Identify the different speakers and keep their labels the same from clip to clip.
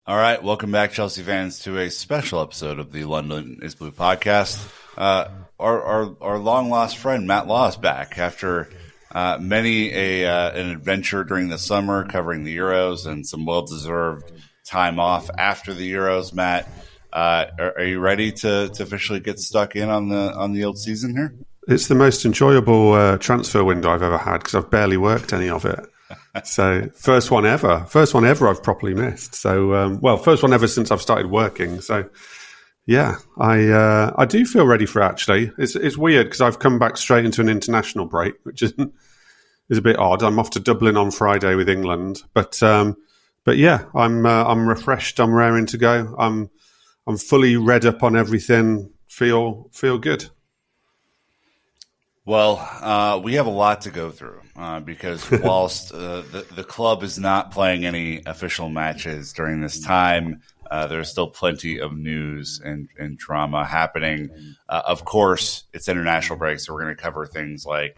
Speaker 1: All right, welcome back, Chelsea fans, to a special episode of the London is Blue podcast. Our long lost friend Matt Law is back after many an adventure during the summer covering the Euros and some well deserved time off after the Euros. Matt, are you ready to officially get stuck in on the old season here?
Speaker 2: It's the most enjoyable transfer window I've ever had because I've barely worked any of it. So first one ever I've properly missed. So, first one ever since I've started working. So yeah, I do feel ready for it, actually. It's weird because I've come back straight into an international break, which is a bit odd. I'm off to Dublin on Friday with England, but yeah, I'm refreshed. I'm raring to go. I'm fully read up on everything. Feel good.
Speaker 1: Well, we have a lot to go through because whilst the club is not playing any official matches during this time, there's still plenty of news and drama happening. Of course, it's international break, so we're going to cover things like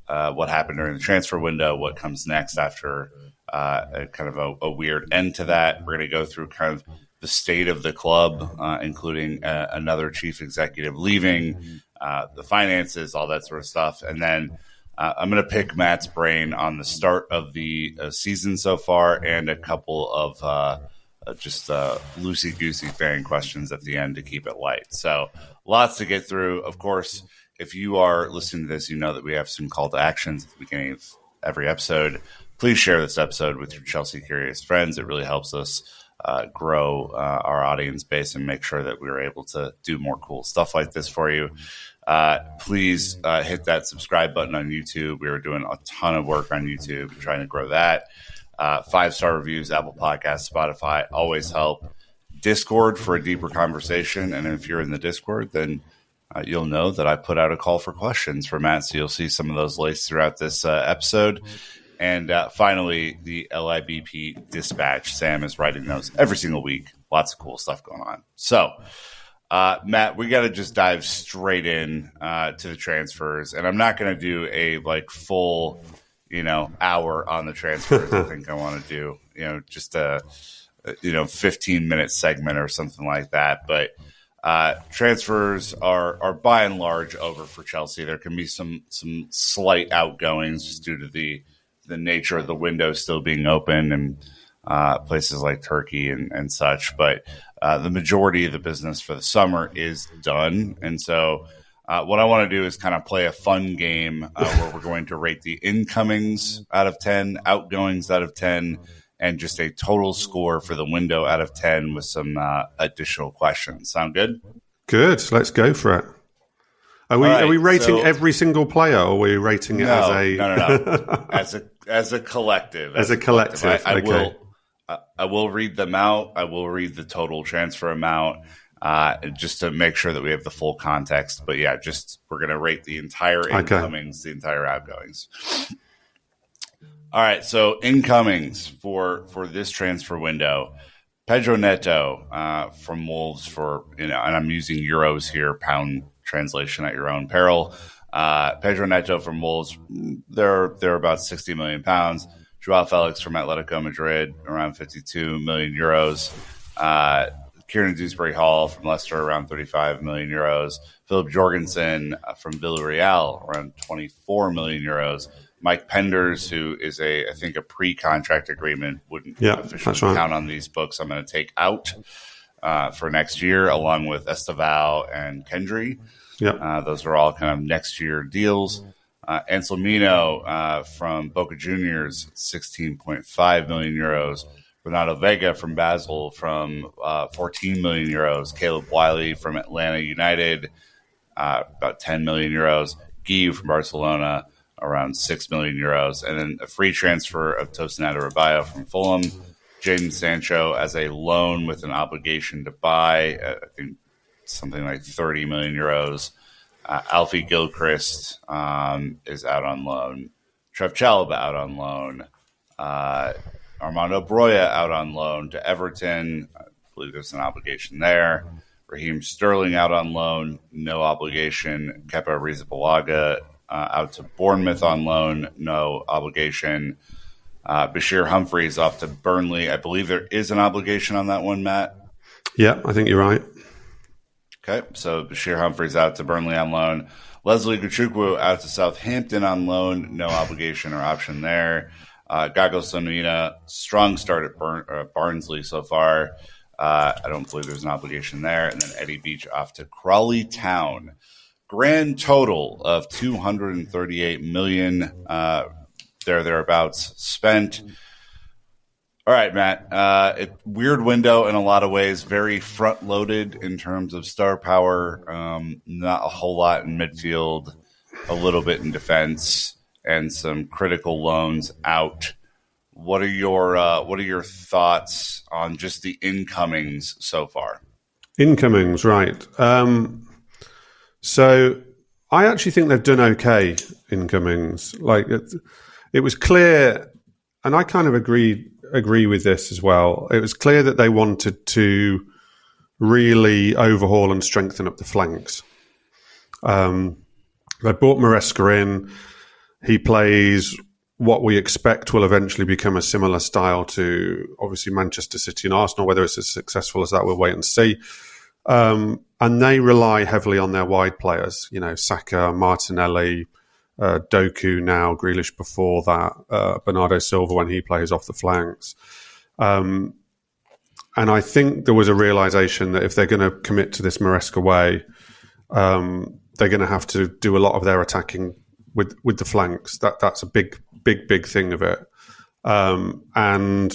Speaker 1: what happened during the transfer window, what comes next after a weird end to that. We're going to go through kind of the state of the club, including another chief executive leaving, the finances, all that sort of stuff. And then I'm going to pick Matt's brain on the start of the season so far and a couple of just loosey-goosey fan questions at the end to keep it light. So lots to get through. Of course, if you are listening to this, you know that we have some call to actions at the beginning of every episode. Please share this episode with your Chelsea curious friends. It really helps us grow our audience base and make sure that we're able to do more cool stuff like this for you. Please hit that subscribe button on YouTube. We are doing a ton of work on YouTube, trying to grow that. 5-star reviews, Apple Podcasts, Spotify, always help. Discord for a deeper conversation. And if you're in the Discord, then you'll know that I put out a call for questions for Matt. So you'll see some of those laced throughout this episode. And finally, the LIBP Dispatch. Sam is writing those every single week. Lots of cool stuff going on. So, Matt, we got to just dive straight in to the transfers. And I'm not going to do a full, hour on the transfers. I think I want to do, just a 15-minute segment or something like that. But transfers are by and large over for Chelsea. There can be some slight outgoings just due to the nature of the window still being open and places like Turkey and such. But the majority of the business for the summer is done. And so what I want to do is kind of play a fun game where we're going to rate the incomings out of 10, outgoings out of 10, and just a total score for the window out of 10 with some additional questions. Sound good?
Speaker 2: Good. Let's go for it. Are we rating every single player, or are we rating it as a...
Speaker 1: No. As a collective.
Speaker 2: As a collective.
Speaker 1: I will read them out. I will read the total transfer amount just to make sure that we have the full context. But yeah, we're going to rate the entire incomings, the entire outgoings. All right, so incomings for this transfer window. Pedro Neto from Wolves for, and I'm using euros here, pound translation at your own peril. Pedro Neto from Wolves, they're about 60 million pounds. Joao Felix from Atletico Madrid, around 52 million euros. Kieran Dewsbury-Hall from Leicester, around 35 million euros. Philip Jorgensen from Villarreal, around 24 million euros. Mike Penders, who is I think a pre-contract agreement, wouldn't officially count on these books. I'm going to take out for next year, along with Esteval and Kendry. Those are all kind of next year deals. Ansel Mino from Boca Juniors, 16.5 million euros. Renato Vega from Basel from 14 million euros. Caleb Wiley from Atlanta United, about 10 million euros. Guiu from Barcelona, around 6 million euros. And then a free transfer of Tosin Adarabioyo from Fulham. Jadon Sancho as a loan with an obligation to buy, I think something like 30 million euros. Alfie Gilchrist is out on loan. Trev Chalobah out on loan. Armando Broya out on loan to Everton. I believe there's an obligation there. Raheem Sterling out on loan, no obligation. Kepa Arrizabalaga out to Bournemouth on loan, no obligation. Bashir Humphreys off to Burnley. I believe there is an obligation on that one, Matt.
Speaker 2: Yeah, I think you're right.
Speaker 1: Okay, so Bashir Humphreys out to Burnley on loan. Leslie Gachukwu out to Southampton on loan. No obligation or option there. Gago Sonina, strong start at Barnsley so far. I don't believe there's an obligation there. And then Eddie Beach off to Crawley Town. Grand total of $238 million thereabouts spent. All right, Matt. Weird window in a lot of ways. Very front-loaded in terms of star power. Not a whole lot in midfield. A little bit in defense, and some critical loans out. What are your thoughts on just the incomings so far?
Speaker 2: Incomings, right. So I actually think they've done okay, incomings. Like it was clear, and I kind of agree with this as well. It was clear that they wanted to really overhaul and strengthen up the flanks. They brought Maresca in. He plays what we expect will eventually become a similar style to, obviously, Manchester City and Arsenal. Whether it's as successful as that, we'll wait and see. And they rely heavily on their wide players, Saka, Martinelli, Doku now, Grealish before that, Bernardo Silva when he plays off the flanks. And I think there was a realisation that if they're going to commit to this Maresca way, they're going to have to do a lot of their attacking with the flanks. That's a big thing of it. And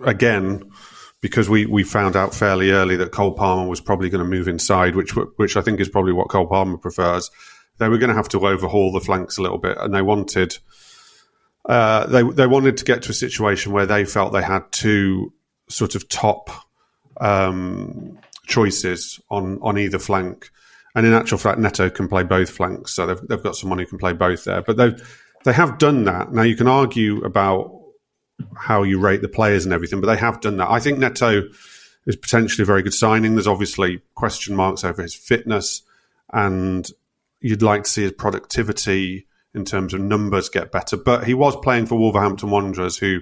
Speaker 2: again, because we found out fairly early that Cole Palmer was probably going to move inside, which I think is probably what Cole Palmer prefers. They were going to have to overhaul the flanks a little bit, and they wanted they wanted to get to a situation where they felt they had two sort of top choices on either flank. And in actual fact, Neto can play both flanks, so they've got someone who can play both there. But they have done that. Now you can argue about how you rate the players and everything, but they have done that. I think Neto is potentially a very good signing. There's obviously question marks over his fitness, and you'd like to see his productivity in terms of numbers get better. But he was playing for Wolverhampton Wanderers, who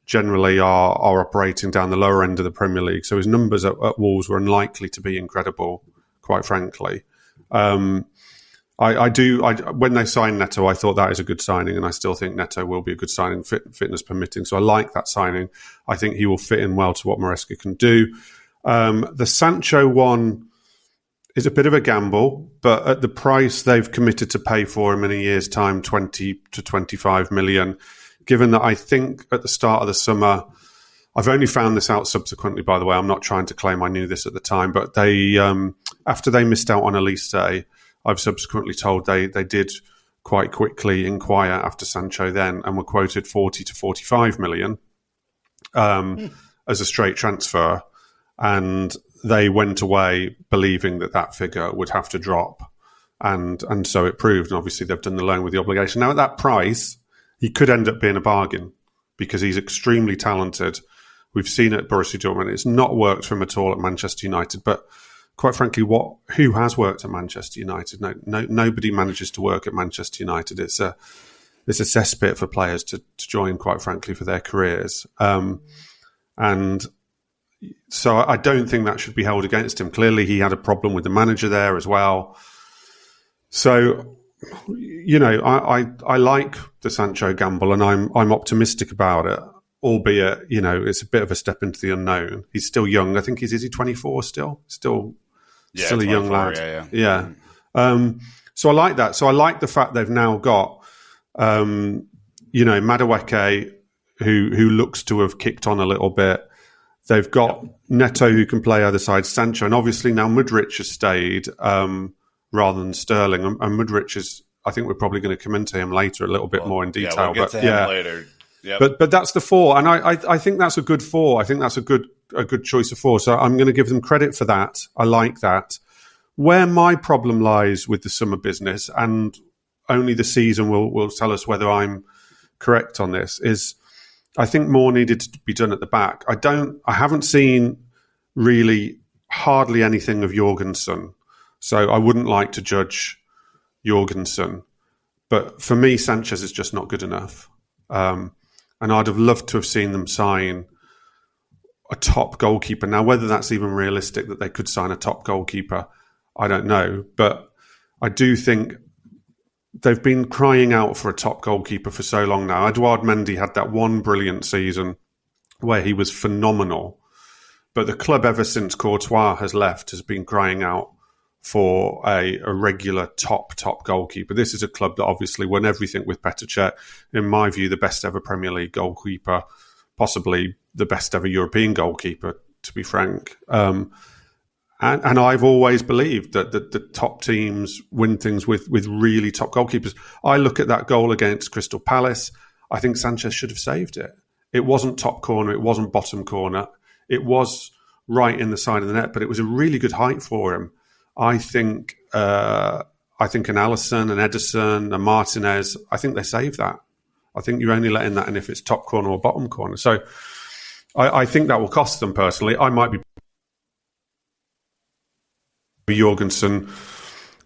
Speaker 2: generally are operating down the lower end of the Premier League. So his numbers at Wolves were unlikely to be incredible, quite frankly. When they signed Neto, I thought that is a good signing, and I still think Neto will be a good signing, fitness permitting. So I like that signing. I think he will fit in well to what Maresca can do. The Sancho one is a bit of a gamble, but at the price they've committed to pay for him in a year's time, 20 to 25 million, given that I think at the start of the summer, I've only found this out subsequently, by the way. I'm not trying to claim I knew this at the time, but they after they missed out on Elise, I've subsequently told they did quite quickly inquire after Sancho then, and were quoted 40 to 45 million as a straight transfer. And they went away believing that figure would have to drop. And so it proved. And obviously they've done the loan with the obligation. Now at that price, he could end up being a bargain because he's extremely talented. We've seen it at Borussia Dortmund. It's not worked for him at all at Manchester United. But quite frankly, who has worked at Manchester United? Nobody manages to work at Manchester United. It's a cesspit for players to join, quite frankly, for their careers. And so I don't think that should be held against him. Clearly, he had a problem with the manager there as well. So, I like the Sancho gamble, and I'm optimistic about it. Albeit, it's a bit of a step into the unknown. He's still young. I think is he 24 still? Still a young lad. Yeah. So I like that. So I like the fact they've now got, Madueke, who looks to have kicked on a little bit. They've got Neto, who can play either side, Sancho, and obviously now Mudryk has stayed rather than Sterling. And Mudryk is, I think we're probably going to come into him later a little bit more in detail.
Speaker 1: Yeah, we'll get to him later. Yep.
Speaker 2: But that's the four, and I think that's a good four. I think that's a good choice of four. So I'm going to give them credit for that. I like that. Where my problem lies with the summer business, and only the season will tell us whether I'm correct on this, is I think more needed to be done at the back. I haven't seen really hardly anything of Jorgensen, so I wouldn't like to judge Jorgensen. But for me, Sanchez is just not good enough. and I'd have loved to have seen them sign a top goalkeeper. Now, whether that's even realistic that they could sign a top goalkeeper, I don't know. But I do think they've been crying out for a top goalkeeper for so long now. Edouard Mendy had that one brilliant season where he was phenomenal. But the club, ever since Courtois has left, has been crying out for a regular top goalkeeper. This is a club that obviously won everything with Petr Cech. In my view, the best ever Premier League goalkeeper, possibly the best ever European goalkeeper, to be frank. And I've always believed that the top teams win things with really top goalkeepers. I look at that goal against Crystal Palace. I think Sanchez should have saved it. It wasn't top corner. It wasn't bottom corner. It was right in the side of the net, but it was a really good height for him. I think an Alisson, an Ederson, a Martinez, I think they save that. I think you're only letting that in if it's top corner or bottom corner. So I think that will cost them personally. I might be Jorgensen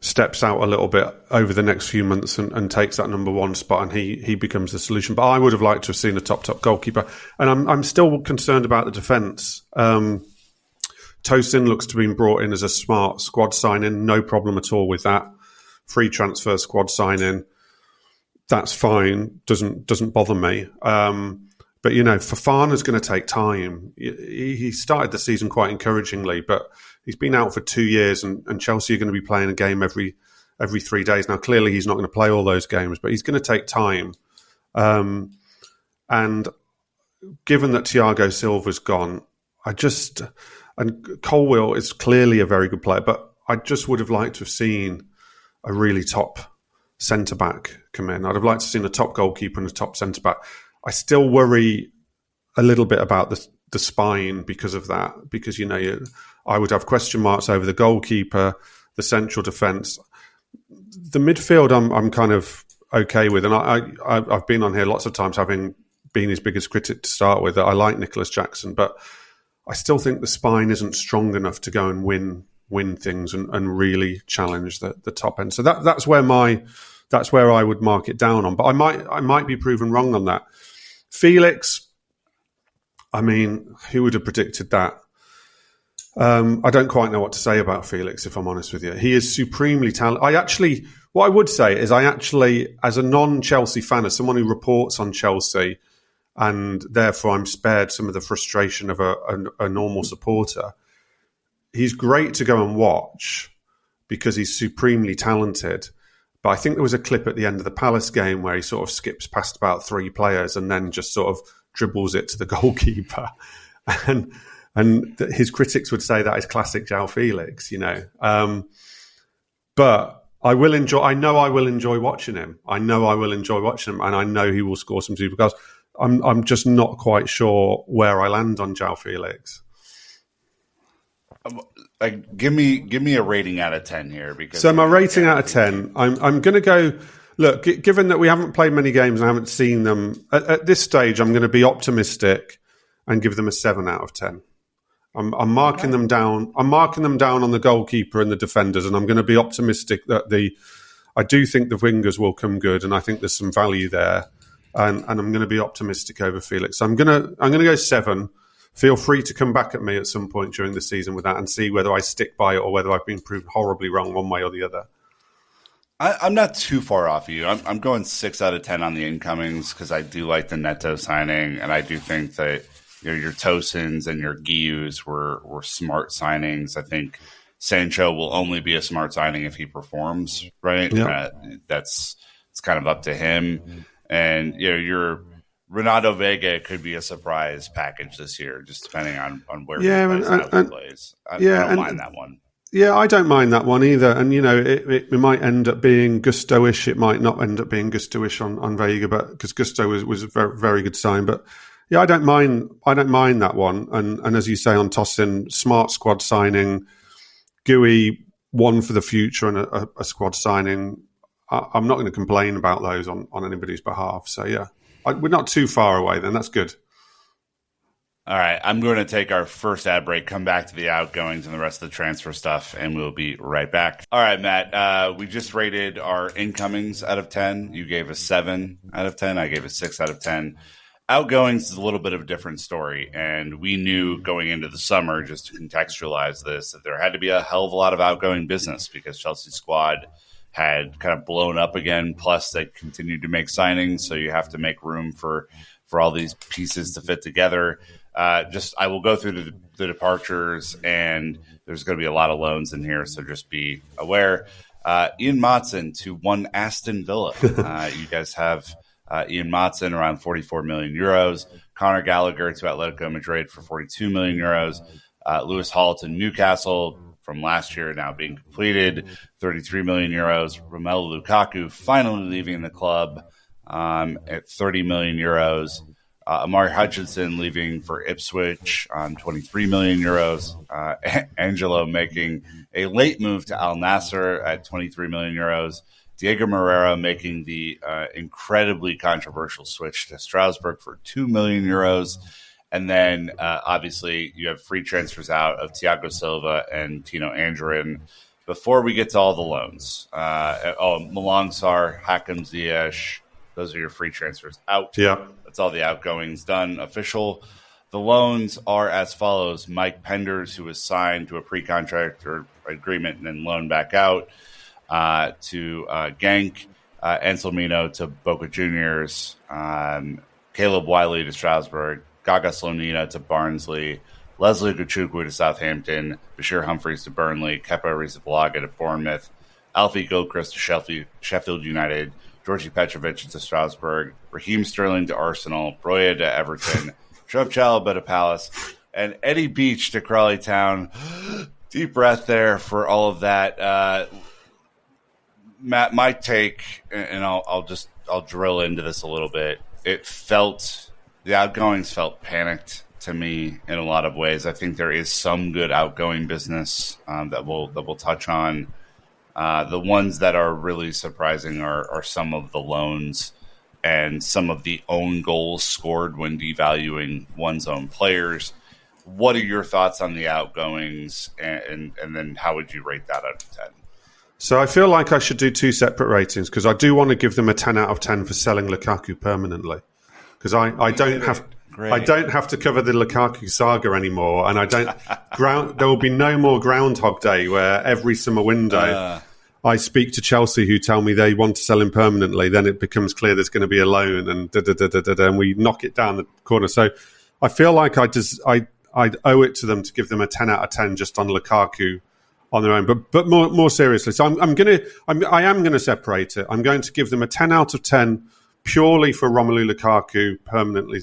Speaker 2: steps out a little bit over the next few months and takes that number one spot, and he becomes the solution. But I would have liked to have seen a top goalkeeper, and I'm still concerned about the defence. Tosin looks to have been brought in as a smart squad signing, no problem at all with that. Free transfer squad signing, that's fine, doesn't bother me. But Fofana's going to take time. He started the season quite encouragingly, but he's been out for 2 years, and Chelsea are going to be playing a game every 3 days. Now, clearly, he's not going to play all those games, but he's going to take time. And given that Thiago Silva's gone, and Colwill is clearly a very good player, but I just would have liked to have seen a really top centre-back come in. I'd have liked to have seen a top goalkeeper and a top centre-back. I still worry a little bit about the spine because of that, because, I would have question marks over the goalkeeper, the central defence. The midfield I'm kind of okay with, and I've been on here lots of times having been his biggest critic to start with. I like Nicholas Jackson, but I still think the spine isn't strong enough to go and win things and really challenge the top end. So that's where I would mark it down on. But I might be proven wrong on that. Felix, I mean, who would have predicted that? I don't quite know what to say about Felix, if I'm honest with you. He is supremely talented. What I would say is as a non-Chelsea fan, as someone who reports on Chelsea, and therefore I'm spared some of the frustration of a normal supporter, he's great to go and watch because he's supremely talented. But I think there was a clip at the end of the Palace game where he sort of skips past about 3 players and then just sort of dribbles it to the goalkeeper. And his critics would say that is classic João Felix, But I know I will enjoy watching him. And I know he will score some super goals. I'm just not quite sure where I land on João Felix.
Speaker 1: Give me a rating out of 10 here, because
Speaker 2: so my rating out of 10, I'm going to go. Look, given that we haven't played many games and I haven't seen them at this stage, I'm going to be optimistic and give them a 7 out of 10. I'm marking them down. I'm marking them down on the goalkeeper and the defenders, and I'm going to be optimistic that I do think the wingers will come good, and I think there's some value there, and I'm going to be optimistic over Felix. So I'm going to go 7. Feel free to come back at me at some point during the season with that and see whether I stick by it or whether I've been proved horribly wrong one way or the other.
Speaker 1: I'm not too far off you. I'm going 6 out of 10 on the incomings because I do like the Neto signing, and I do think that your Tosins and your Guius were smart signings. I think Sancho will only be a smart signing if he performs, right?
Speaker 2: Yeah.
Speaker 1: It's kind of up to him. And your Renato Vega could be a surprise package this year, just depending on where he plays, how he plays. I don't mind that one.
Speaker 2: Yeah, I don't mind that one either. And, it might end up being Gusto-ish. It might not end up being Gusto-ish on Vega, but because Gusto was a very, very good sign. But yeah, I don't mind that one. And as you say on Tosin, smart squad signing, Gui, one for the future and a squad signing. I'm not going to complain about those on anybody's behalf. So yeah, we're not too far away then. That's good.
Speaker 1: All right, I'm going to take our first ad break, come back to the outgoings and the rest of the transfer stuff, and we'll be right back. All right, Matt, we just rated our incomings out of 10. You gave a 7 out of 10. I gave a 6 out of 10. Outgoings is a little bit of a different story, and we knew going into the summer, just to contextualize this, that there had to be a hell of a lot of outgoing business because Chelsea's squad had kind of blown up again. Plus, they continued to make signings, so you have to make room for all these pieces to fit together. I will go through the departures, and there's going to be a lot of loans in here, so just be aware. Ian Maatsen to one Aston Villa. You guys have Ian Maatsen around 44 million euros. Conor Gallagher to Atletico Madrid for 42 million euros. Lewis Hall to Newcastle from last year now being completed, 33 million euros. Romelu Lukaku finally leaving the club at 30 million euros. Amari Hutchinson leaving for Ipswich on 23 million euros. Angelo making a late move to Al Nassr at 23 million euros. Diego Moreira making the incredibly controversial switch to Strasbourg for 2 million euros. And then, obviously, you have free transfers out of Thiago Silva and Tino Anjorin. Before we get to all the loans, Malang Sarr, Hakim Ziyech, those are your free transfers out.
Speaker 2: Yeah.
Speaker 1: That's all the outgoings done, official. The loans are as follows. Mike Penders, who was signed to a pre-contract or agreement and then loaned back out to Genk. Anselmino to Boca Juniors. Caleb Wiley to Strasbourg. Gaga Slonina to Barnsley. Leslie Gachukwu to Southampton. Bashir Humphreys to Burnley. Kepa Arrizabalaga to Bournemouth. Alfie Gilchrist to Sheffield United. Georgi Petrovic to Strasbourg, Raheem Sterling to Arsenal, Broya to Everton, Trev Chalobah to Palace, and Eddie Beach to Crawley Town. Deep breath there for all of that. Matt, my take, and I'll drill into this a little bit. The outgoings felt panicked to me in a lot of ways. I think there is some good outgoing business that we'll touch on. The ones that are really surprising are some of the loans and some of the own goals scored when devaluing one's own players. What are your thoughts on the outgoings, and then how would you rate that out of 10?
Speaker 2: So I feel like I should do two separate ratings because I do want to give them a 10 out of 10 for selling Lukaku permanently because I don't have to cover the Lukaku saga anymore, and there will be no more Groundhog Day where every summer window I speak to Chelsea who tell me they want to sell him permanently. Then it becomes clear there's going to be a loan, and and we knock it down the corner. So I feel like I'd owe it to them to give them a 10 out of 10 just on Lukaku on their own. But more seriously, so I am going to separate it. I'm going to give them a 10 out of 10 purely for Romelu Lukaku permanently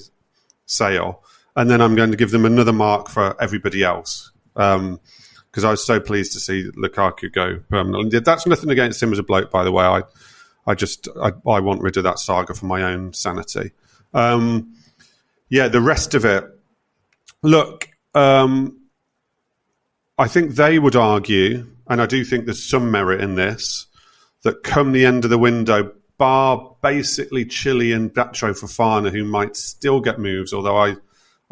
Speaker 2: sale, and then I'm going to give them another mark for everybody else because I was so pleased to see Lukaku go permanently. That's nothing against him as a bloke, by the way. I want rid of that saga for my own sanity. The rest of it. Look, I think they would argue, and I do think there's some merit in this, that come the end of the window, bar basically Chile and Nacho Fofana, who might still get moves, although I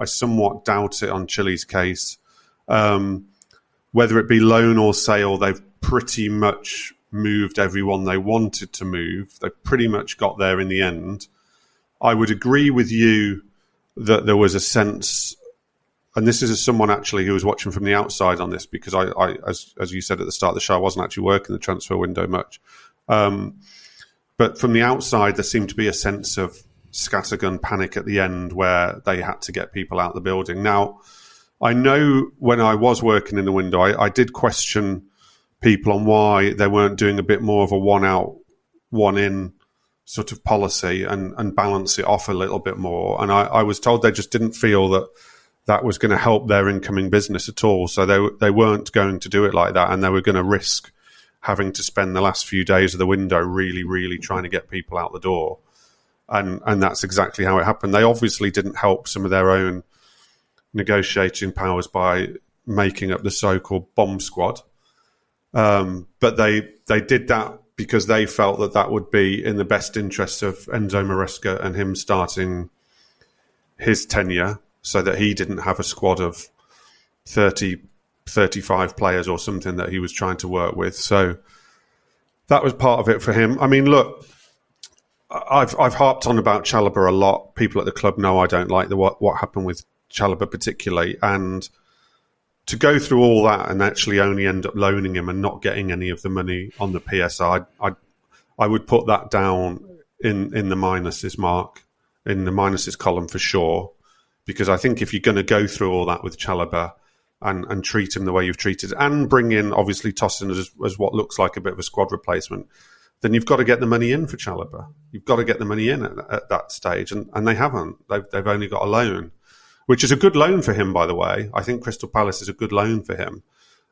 Speaker 2: somewhat doubt it on Chile's case. Whether it be loan or sale, they've pretty much moved everyone they wanted to move. They pretty much got there in the end. I would agree with you that there was a sense, and this is as someone actually who was watching from the outside on this, because I as you said at the start of the show, I wasn't actually working the transfer window much. But from the outside, there seemed to be a sense of scattergun panic at the end where they had to get people out of the building. Now, I know when I was working in the window, I did question people on why they weren't doing a bit more of a one out, one in sort of policy and balance it off a little bit more. And I was told they just didn't feel that was going to help their incoming business at all. So they weren't going to do it like that, and they were going to risk having to spend the last few days of the window really, really trying to get people out the door. And that's exactly how it happened. They obviously didn't help some of their own negotiating powers by making up the so-called bomb squad. But they did that because they felt that would be in the best interests of Enzo Maresca and him starting his tenure, so that he didn't have a squad of 30, 35 players or something that he was trying to work with. So that was part of it for him. I mean, look, I've harped on about Chalobah a lot. People at the club know I don't like what happened with Chalobah particularly, and to go through all that and actually only end up loaning him and not getting any of the money on the PSR, I would put that down in the minuses mark, in the minuses column for sure, because I think if you're going to go through all that with Chalobah and treat him the way you've treated, and bring in obviously Tosin as what looks like a bit of a squad replacement, then you've got to get the money in for Chalobah. You've got to get the money in at that stage, and they haven't. They've only got a loan, which is a good loan for him, by the way. I think Crystal Palace is a good loan for him.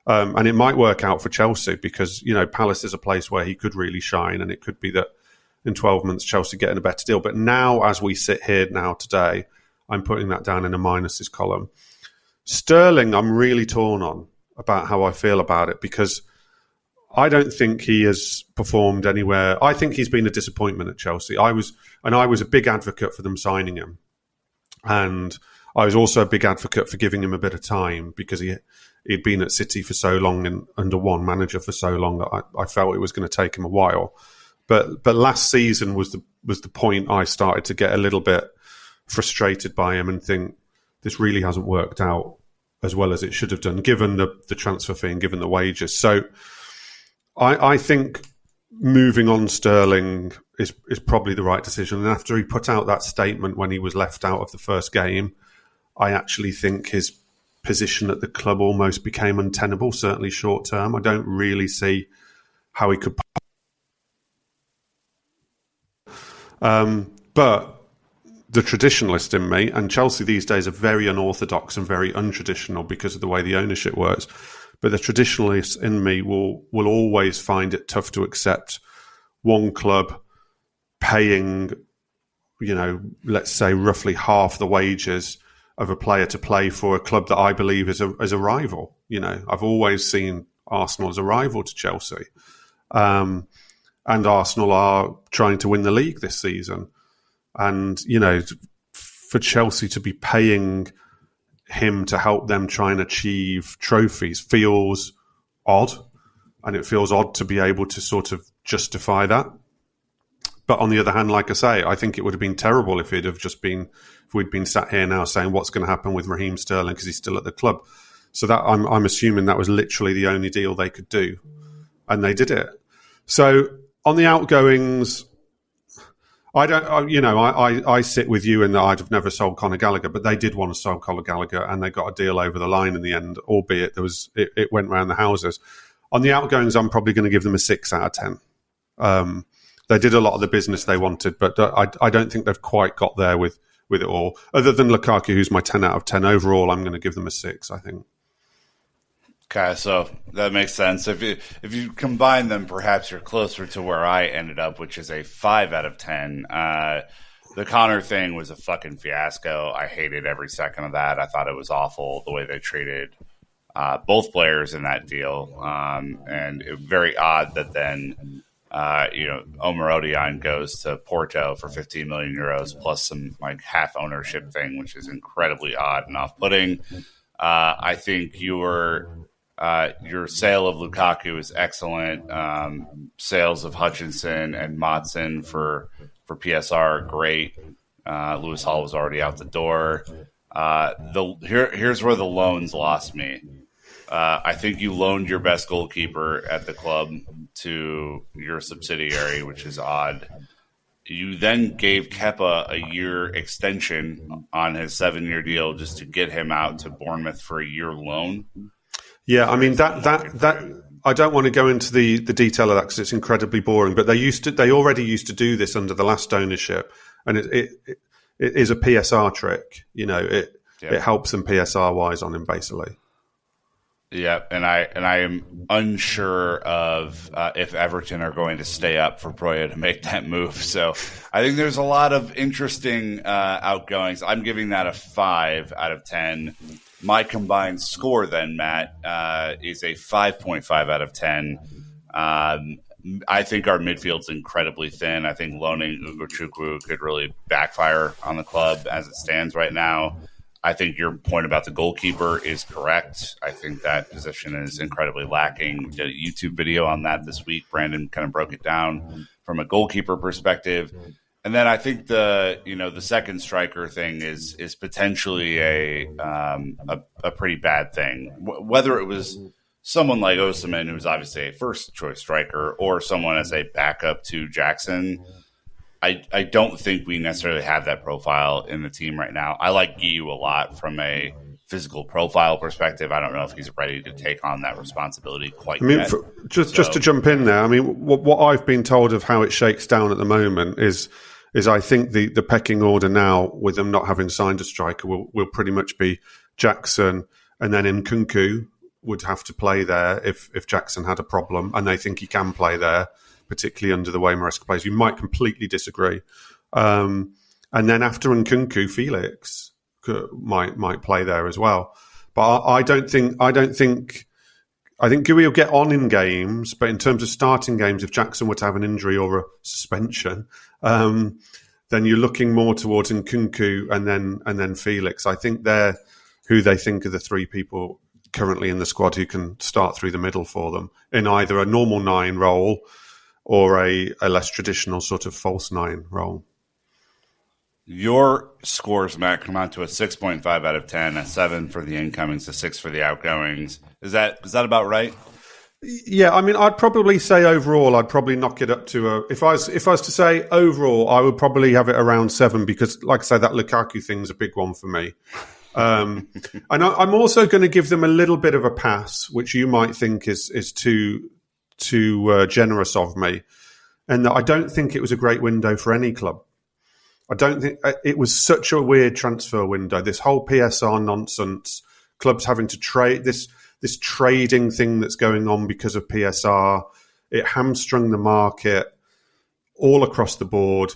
Speaker 2: And it might work out for Chelsea because, Palace is a place where he could really shine, and it could be that in 12 months Chelsea getting a better deal. But now, as we sit here now today, I'm putting that down in a minuses column. Sterling, I'm really torn on about how I feel about it because I don't think he has performed anywhere. I think he's been a disappointment at Chelsea. I was a big advocate for them signing him. And I was also a big advocate for giving him a bit of time because he'd been at City for so long and under one manager for so long that I felt it was going to take him a while. But last season was the point I started to get a little bit frustrated by him and think this really hasn't worked out as well as it should have done, given the transfer fee and given the wages. So I think moving on Sterling is probably the right decision. And after he put out that statement when he was left out of the first game, I actually think his position at the club almost became untenable, certainly short term. I don't really see how he could. But the traditionalist in me, and Chelsea these days are very unorthodox and very untraditional because of the way the ownership works. But the traditionalist in me will always find it tough to accept one club paying, let's say roughly half the wages of a player to play for a club that I believe is a rival. I've always seen Arsenal as a rival to Chelsea. And Arsenal are trying to win the league this season. And, for Chelsea to be paying him to help them try and achieve trophies feels odd. And it feels odd to be able to sort of justify that. But on the other hand, like I say, I think it would have been terrible if we'd been sat here now saying what's going to happen with Raheem Sterling because he's still at the club. So that I'm assuming that was literally the only deal they could do. And they did it. So on the outgoings, I sit with you in that I'd have never sold Conor Gallagher, but they did want to sell Conor Gallagher and they got a deal over the line in the end, albeit it went round the houses. On the outgoings, I'm probably going to give them a 6 out of 10. They did a lot of the business they wanted, but I don't think they've quite got there with it all. Other than Lukaku, who's my 10 out of 10 overall, I'm going to give them a 6, I think.
Speaker 1: Okay, so that makes sense. If you combine them, perhaps you're closer to where I ended up, which is a 5 out of 10. The Connor thing was a fucking fiasco. I hated every second of that. I thought it was awful the way they treated both players in that deal, and it was very odd that then Omar Odion goes to Porto for 15 million euros plus some half ownership thing, which is incredibly odd and off-putting. I think your sale of Lukaku is excellent. Sales of Hutchinson and Motson for PSR are great. Lewis Hall was already out the door. Here's where the loans lost me. I think you loaned your best goalkeeper at the club to your subsidiary, which is odd. You then gave Kepa a year extension on his 7-year deal just to get him out to Bournemouth for a year loan.
Speaker 2: Yeah, I mean that I don't want to go into the detail of that because it's incredibly boring. But they already used to do this under the last ownership, and it is a PSR trick. It helps them PSR wise on him basically.
Speaker 1: Yeah, and I am unsure of if Everton are going to stay up for Proya to make that move. So I think there's a lot of interesting outgoings. I'm giving that a 5 out of 10. My combined score then, Matt, is a 5.5 out of 10. I think our midfield's incredibly thin. I think loaning Ugochukwu could really backfire on the club as it stands right now. I think your point about the goalkeeper is correct. I think that position is incredibly lacking. We did a YouTube video on that this week. Brandon kind of broke it down from a goalkeeper perspective. And then I think the second striker thing is potentially a pretty bad thing. Whether it was someone like Osimhen, who's obviously a first choice striker, or someone as a backup to Jackson, I don't think we necessarily have that profile in the team right now. I like Guiu a lot from a physical profile perspective. I don't know if he's ready to take on that responsibility quite yet.
Speaker 2: Just to jump in there, I mean, what I've been told of how it shakes down at the moment is I think the pecking order now, with them not having signed a striker, will pretty much be Jackson, and then Nkunku would have to play there if Jackson had a problem, and they think he can play there, particularly under the way Maresca plays. You might completely disagree. And then after Nkunku, Felix might play there as well. But I think Guy will get on in games, but in terms of starting games, if Jackson were to have an injury or a suspension, then you're looking more towards Nkunku and then Felix. I think they're who they think are the three people currently in the squad who can start through the middle for them in either a normal 9 role or a less traditional sort of false 9 role.
Speaker 1: Your scores, Matt, come out to a 6.5 out of 10, a 7 for the incomings, a 6 for the outgoings. Is that about right?
Speaker 2: Yeah, I mean, I'd probably say overall, I'd probably knock it up to if I was to say overall, I would probably have it around 7 because, like I say, that Lukaku thing's a big one for me. And I'm also going to give them a little bit of a pass, which you might think is too generous of me, and that I don't think it was a great window for any club. I don't think it was such a weird transfer window. This whole PSR nonsense, clubs having to trade this trading thing that's going on because of PSR. It hamstrung the market all across the board.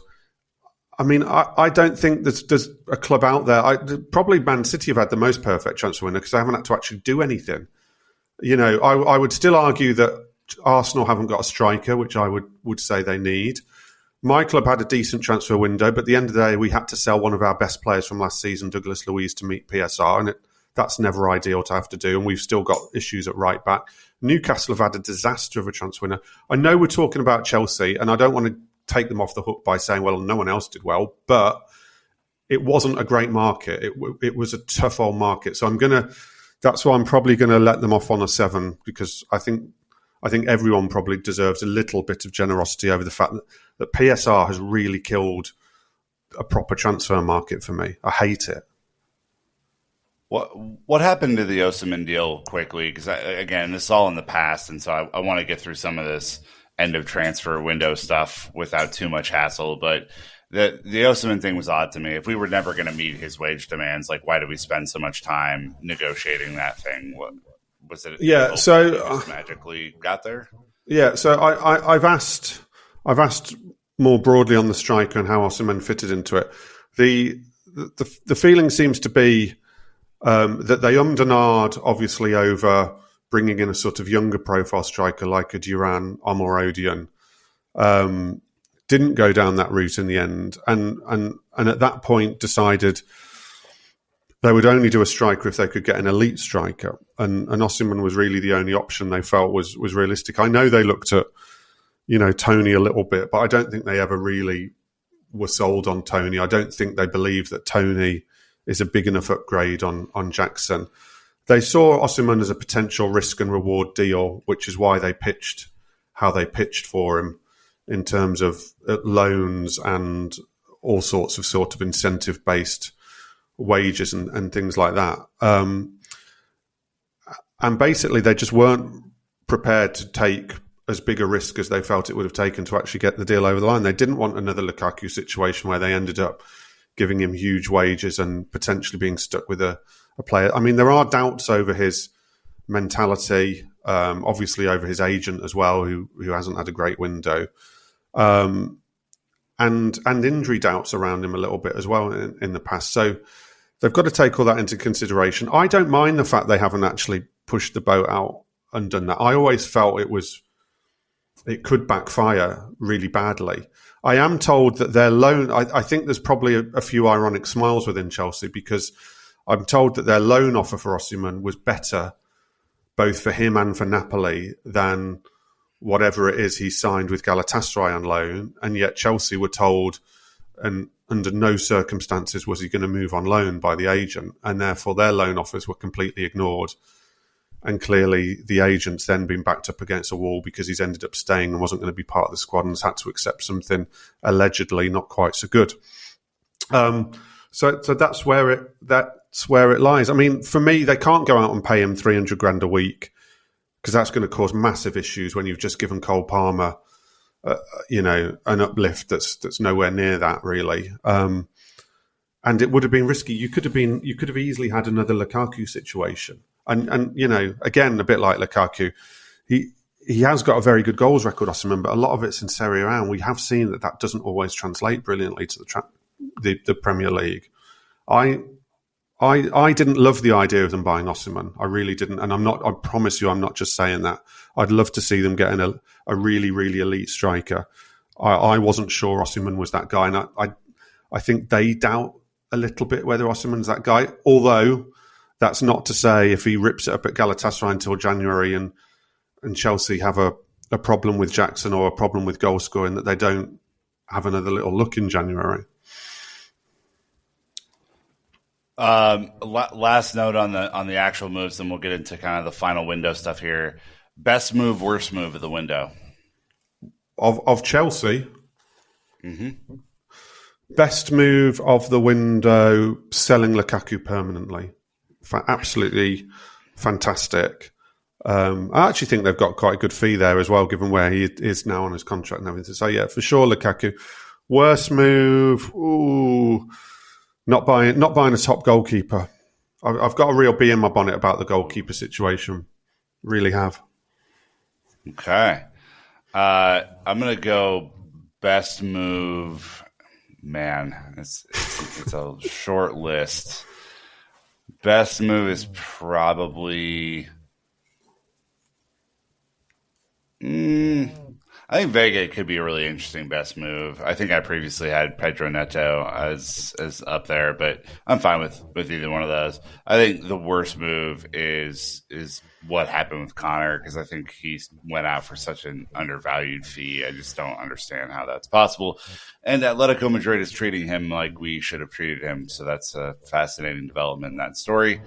Speaker 2: I mean, I don't think there's a club out there. Probably Man City have had the most perfect transfer window because they haven't had to actually do anything. You know, I would still argue that Arsenal haven't got a striker, which I would say they need. My club had a decent transfer window, but at the end of the day, we had to sell one of our best players from last season, Douglas Luiz, to meet PSR, and that's never ideal to have to do, and we've still got issues at right back. Newcastle have had a disaster of a transfer window. I know we're talking about Chelsea, and I don't want to take them off the hook by saying, well, no one else did well, but it wasn't a great market. It was a tough old market. So that's why I'm probably going to let them off on a 7, because I think everyone probably deserves a little bit of generosity over the fact that PSR has really killed a proper transfer market for me. I hate it.
Speaker 1: What happened to the Osimhen deal quickly? Because, again, this is all in the past, and so I want to get through some of this end of transfer window stuff without too much hassle. But the Osimhen thing was odd to me. If we were never going to meet his wage demands, like, why did we spend so much time negotiating that thing? What was it?
Speaker 2: Yeah, so
Speaker 1: magically got there.
Speaker 2: Yeah, so I've asked more broadly on the striker and how Osimhen fitted into it. The feeling seems to be that they ummed and ahed, obviously, over bringing in a sort of younger profile striker like a Duran Omorodion. Didn't go down that route in the end, and at that point decided they would only do a striker if they could get an elite striker, and Osimhen was really the only option they felt was realistic. I know they looked at Tony a little bit, but I don't think they ever really were sold on Tony. I don't think they believe that Tony is a big enough upgrade on Jackson. They saw Osimhen as a potential risk and reward deal, which is why they pitched how they pitched for him in terms of loans and all sorts of sort of incentive-based wages and things like that. And basically, they just weren't prepared to take as big a risk as they felt it would have taken to actually get the deal over the line. They didn't want another Lukaku situation where they ended up giving him huge wages and potentially being stuck with a player. I mean, there are doubts over his mentality, obviously over his agent as well, who hasn't had a great window, and injury doubts around him a little bit as well in the past. So they've got to take all that into consideration. I don't mind the fact they haven't actually pushed the boat out and done that. I always felt it could backfire really badly. I am told that their loan, I think there's probably a few ironic smiles within Chelsea, because I'm told that their loan offer for Osimhen was better, both for him and for Napoli, than whatever it is he signed with Galatasaray on loan. And yet Chelsea were told and under no circumstances was he going to move on loan by the agent, and therefore their loan offers were completely ignored. And clearly the agent's then been backed up against a wall because he's ended up staying and wasn't going to be part of the squad and has had to accept something allegedly not quite so good. So that's where it lies. I mean, for me, they can't go out and pay him $300,000 a week because that's going to cause massive issues when you've just given Cole Palmer, an uplift that's nowhere near that really. And it would have been risky. You could have easily had another Lukaku situation. And again, a bit like Lukaku, he has got a very good goals record, Osimhen, but a lot of it's in Serie A, and we have seen that doesn't always translate brilliantly to the Premier League. I didn't love the idea of them buying Osimhen. I really didn't, and I promise you, I'm not just saying that. I'd love to see them getting a really, really elite striker. I wasn't sure Osimhen was that guy, and I think they doubt a little bit whether Osimhen's that guy, although that's not to say if he rips it up at Galatasaray until January and Chelsea have a problem with Jackson or a problem with goal scoring, that they don't have another little look in January.
Speaker 1: Last note on the actual moves, then we'll get into kind of the final window stuff here. Best move, worst move of the window?
Speaker 2: Of Chelsea?
Speaker 1: Mm-hmm.
Speaker 2: Best move of the window, selling Lukaku permanently. Absolutely fantastic. I actually think they've got quite a good fee there as well, given where he is now on his contract and everything. So yeah, for sure, Lukaku. Worst move, not buying a top goalkeeper. I've got a real bee in my bonnet about the goalkeeper situation. Really have.
Speaker 1: Okay, I'm gonna go best move. Man, it's a short list. Best move is probably... I think Vega could be a really interesting best move. I think I previously had Pedro Neto as up there, but I'm fine with either one of those. I think the worst move is what happened with Connor, because I think he went out for such an undervalued fee. I just don't understand how that's possible. And Atletico Madrid is treating him like we should have treated him, so that's a fascinating development in that story.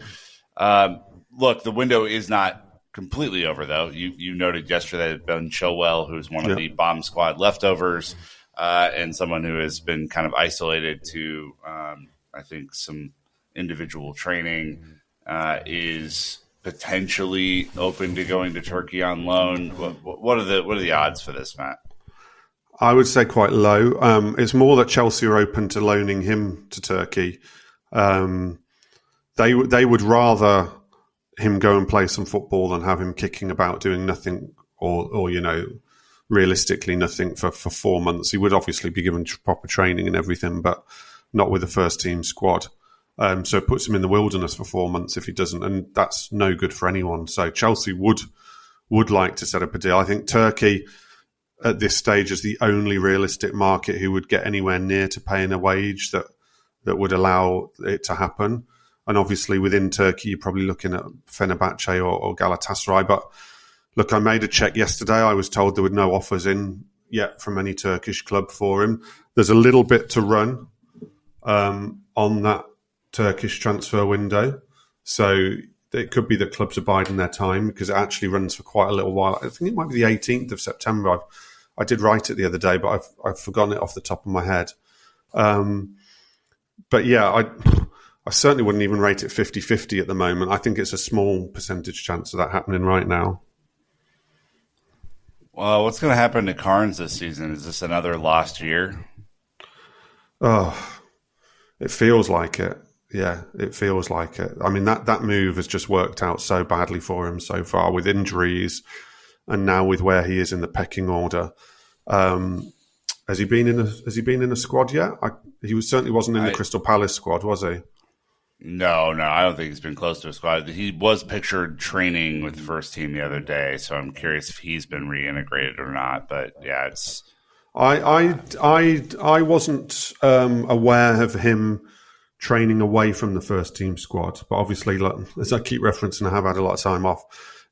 Speaker 1: Look, the window is not completely over, though. You noted yesterday that Ben Chilwell, who's one of the bomb squad leftovers, and someone who has been kind of isolated to, I think, some individual training, is potentially open to going to Turkey on loan. What are the odds for this, Matt?
Speaker 2: I would say quite low. It's more that Chelsea are open to loaning him to Turkey. They would rather him go and play some football than have him kicking about doing nothing or realistically nothing for 4 months. He would obviously be given proper training and everything, but not with the first team squad. So it puts him in the wilderness for 4 months if he doesn't, and that's no good for anyone. So Chelsea would like to set up a deal. I think Turkey at this stage is the only realistic market who would get anywhere near to paying a wage that would allow it to happen. And obviously within Turkey, you're probably looking at Fenerbahce or Galatasaray. But look, I made a check yesterday. I was told there were no offers in yet from any Turkish club for him. There's a little bit to run on that Turkish transfer window. So it could be that clubs are biding their time because it actually runs for quite a little while. I think it might be the 18th of September. I did write it the other day, but I've forgotten it off the top of my head. But yeah, I certainly wouldn't even rate it 50-50 at the moment. I think it's a small percentage chance of that happening right now.
Speaker 1: Well, what's going to happen to Carnes this season? Is this another lost year?
Speaker 2: Oh, it feels like it. Yeah, it feels like it. I mean, that move has just worked out so badly for him so far with injuries and now with where he is in the pecking order. Has he been in a squad yet? He certainly wasn't in the Crystal Palace squad, was he?
Speaker 1: No, I don't think he's been close to a squad. He was pictured training with the first team the other day, so I'm curious if he's been reintegrated or not. But yeah, it's.
Speaker 2: I wasn't aware of him training away from the first team squad, but obviously, as I keep referencing, I have had a lot of time off.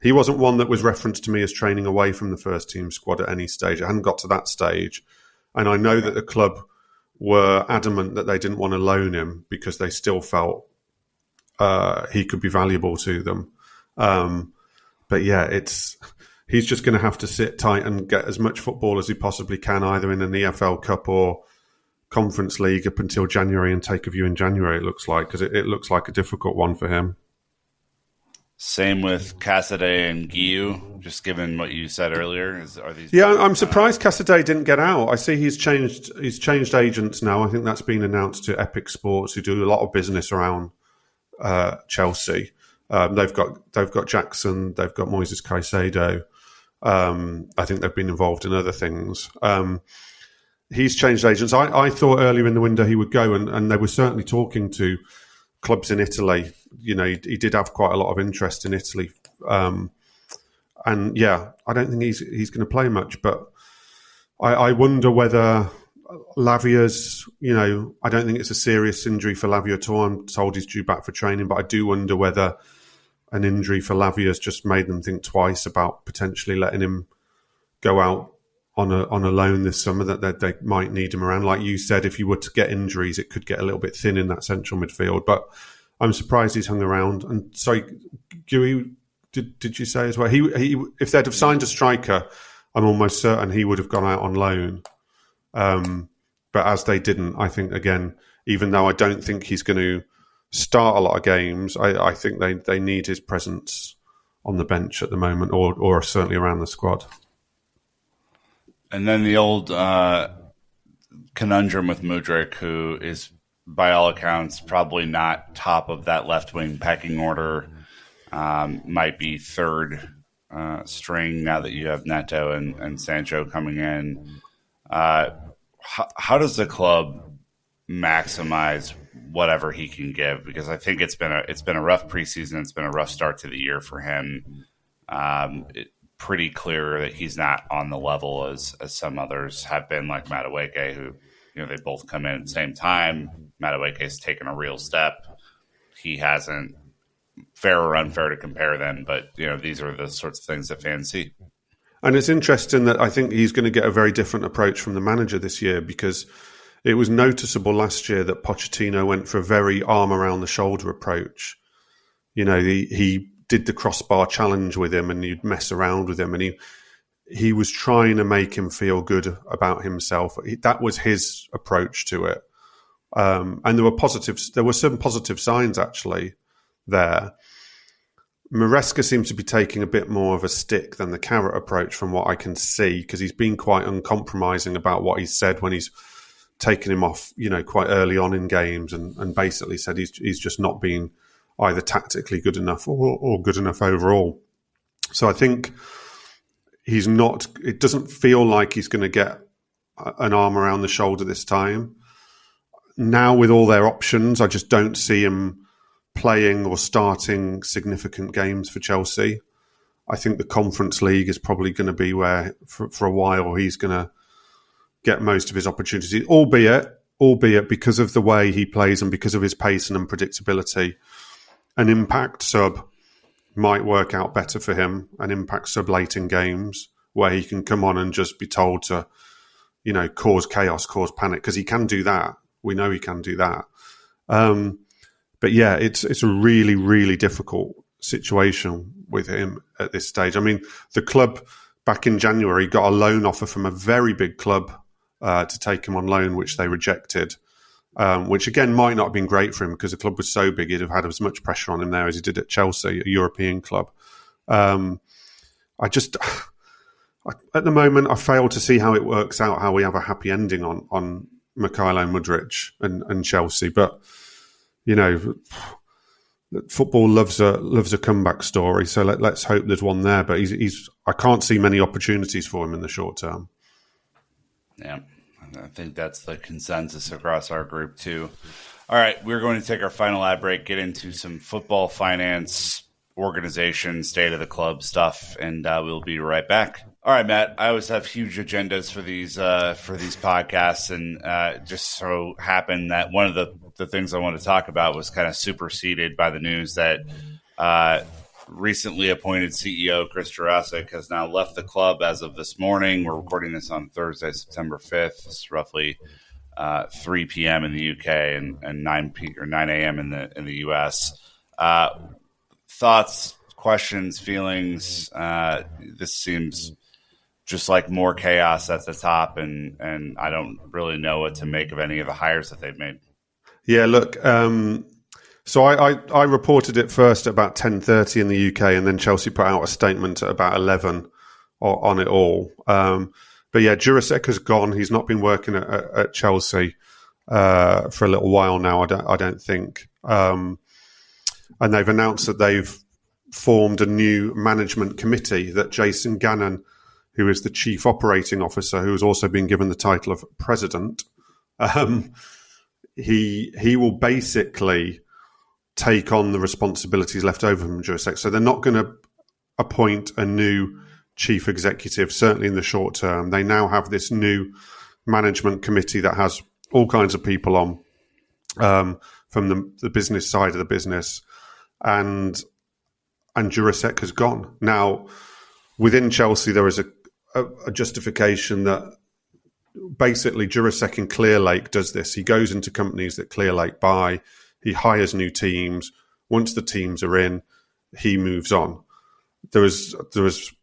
Speaker 2: He wasn't one that was referenced to me as training away from the first team squad at any stage. It hadn't got to that stage, and I know that the club were adamant that they didn't want to loan him because they still felt he could be valuable to them. But yeah, he's just going to have to sit tight and get as much football as he possibly can, either in an EFL Cup or Conference League up until January, and take a view in January, it looks like, because it looks like a difficult one for him.
Speaker 1: Same with Cassidy and Guiu, just given what you said earlier.
Speaker 2: Yeah, I'm surprised Cassidy didn't get out. I see he's changed agents now. I think that's been announced to Epic Sports, who do a lot of business around Chelsea. They've got Jackson, they've got Moises Caicedo. I think they've been involved in other things. He's changed agents. I thought earlier in the window he would go, and they were certainly talking to clubs in Italy. You know, he did have quite a lot of interest in Italy. And yeah, I don't think he's going to play much, but I wonder whether Lavia's, you know, I don't think it's a serious injury for Lavia at all. I'm told he's due back for training, but I do wonder whether an injury for Lavia's just made them think twice about potentially letting him go out on a loan this summer, that they might need him around. Like you said, if you were to get injuries, it could get a little bit thin in that central midfield. But I'm surprised he's hung around. And sorry, Guy, did you say as well? He if they'd have signed a striker, I'm almost certain he would have gone out on loan. But as they didn't, I think, again, even though I don't think he's going to start a lot of games, I think they need his presence on the bench at the moment, or certainly around the squad.
Speaker 1: And then the old conundrum with Mudryk, who is, by all accounts, probably not top of that left wing pecking order, might be third string now that you have Neto and Sancho coming in. How does the club maximize whatever he can give? Because I think it's been a rough preseason. It's been a rough start to the year for him. Pretty clear that he's not on the level as some others have been, like Madueke, who, you know, they both come in at the same time. Madueke's taken a real step. He hasn't. Fair or unfair to compare them, but you know, these are the sorts of things that fans see.
Speaker 2: And it's interesting that I think he's going to get a very different approach from the manager this year, because it was noticeable last year that Pochettino went for a very arm around the shoulder approach. You know, he did the crossbar challenge with him, and you'd mess around with him, and he was trying to make him feel good about himself. That was his approach to it. And there were some positive signs actually there. Maresca seems to be taking a bit more of a stick than the carrot approach from what I can see, because he's been quite uncompromising about what he's said when he's taken him off, you know, quite early on in games, and basically said he's just not been either tactically good enough or good enough overall. So I think it doesn't feel like he's going to get an arm around the shoulder this time. Now, with all their options, I just don't see him playing or starting significant games for Chelsea. I think the Conference League is probably going to be where, for a while, he's going to get most of his opportunities, albeit because of the way he plays and because of his pace and unpredictability. An impact sub might work out better for him, an impact sub late in games where he can come on and just be told to, you know, cause chaos, cause panic, because he can do that. We know he can do that. But yeah, it's a really, really difficult situation with him at this stage. I mean, the club back in January got a loan offer from a very big club to take him on loan, which they rejected. Which again might not have been great for him, because the club was so big he'd have had as much pressure on him there as he did at Chelsea, a European club. At the moment, I fail to see how it works out, how we have a happy ending on Mykhailo Mudryk and Chelsea. But, you know, football loves a comeback story, so let's hope there's one there. But I can't see many opportunities for him in the short term.
Speaker 1: Yeah. I think that's the consensus across our group, too. All right, we're going to take our final ad break, get into some football, finance, organization, state of the club stuff, and we'll be right back. All right, Matt, I always have huge agendas for these podcasts, and just so happened that one of the things I want to talk about was kind of superseded by the news that recently appointed CEO Chris Jurasik has now left the club as of this morning. We're recording this on Thursday, September 5th. It's roughly 3 p.m. in the UK and 9 a.m. in the US. Thoughts, questions, feelings? This seems just like more chaos at the top, and I don't really know what to make of any of the hires that they've made.
Speaker 2: Yeah, look. So I reported it first at about 10:30 in the UK, and then Chelsea put out a statement at about 11 on it all. But yeah, Jurasek has gone. He's not been working at Chelsea for a little while now. I don't think. And they've announced that they've formed a new management committee that Jason Gannon, who is the chief operating officer, who has also been given the title of president, he will basically take on the responsibilities left over from Jurasek. So they're not going to appoint a new chief executive, certainly in the short term. They now have this new management committee that has all kinds of people on from the business side of the business, and Jurasek has gone. Now, within Chelsea, there is a justification that basically Jurasek in Clearlake does this. He goes into companies that Clearlake buy. He hires new teams. Once the teams are in, he moves on. There was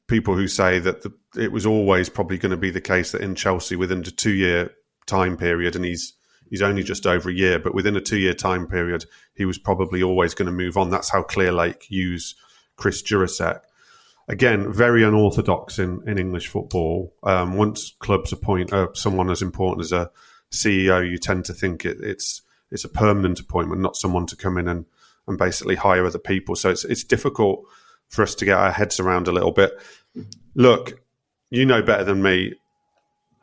Speaker 2: people who say that it was always probably going to be the case that in Chelsea within a 2-year time period, and he's only just over a year, but within a 2-year time period, he was probably always going to move on. That's how Clearlake use Chris Jurasek. Again, very unorthodox in English football. Once clubs appoint someone as important as a CEO, you tend to think it's a permanent appointment, not someone to come in and basically hire other people. So it's difficult for us to get our heads around a little bit. Look, you know better than me,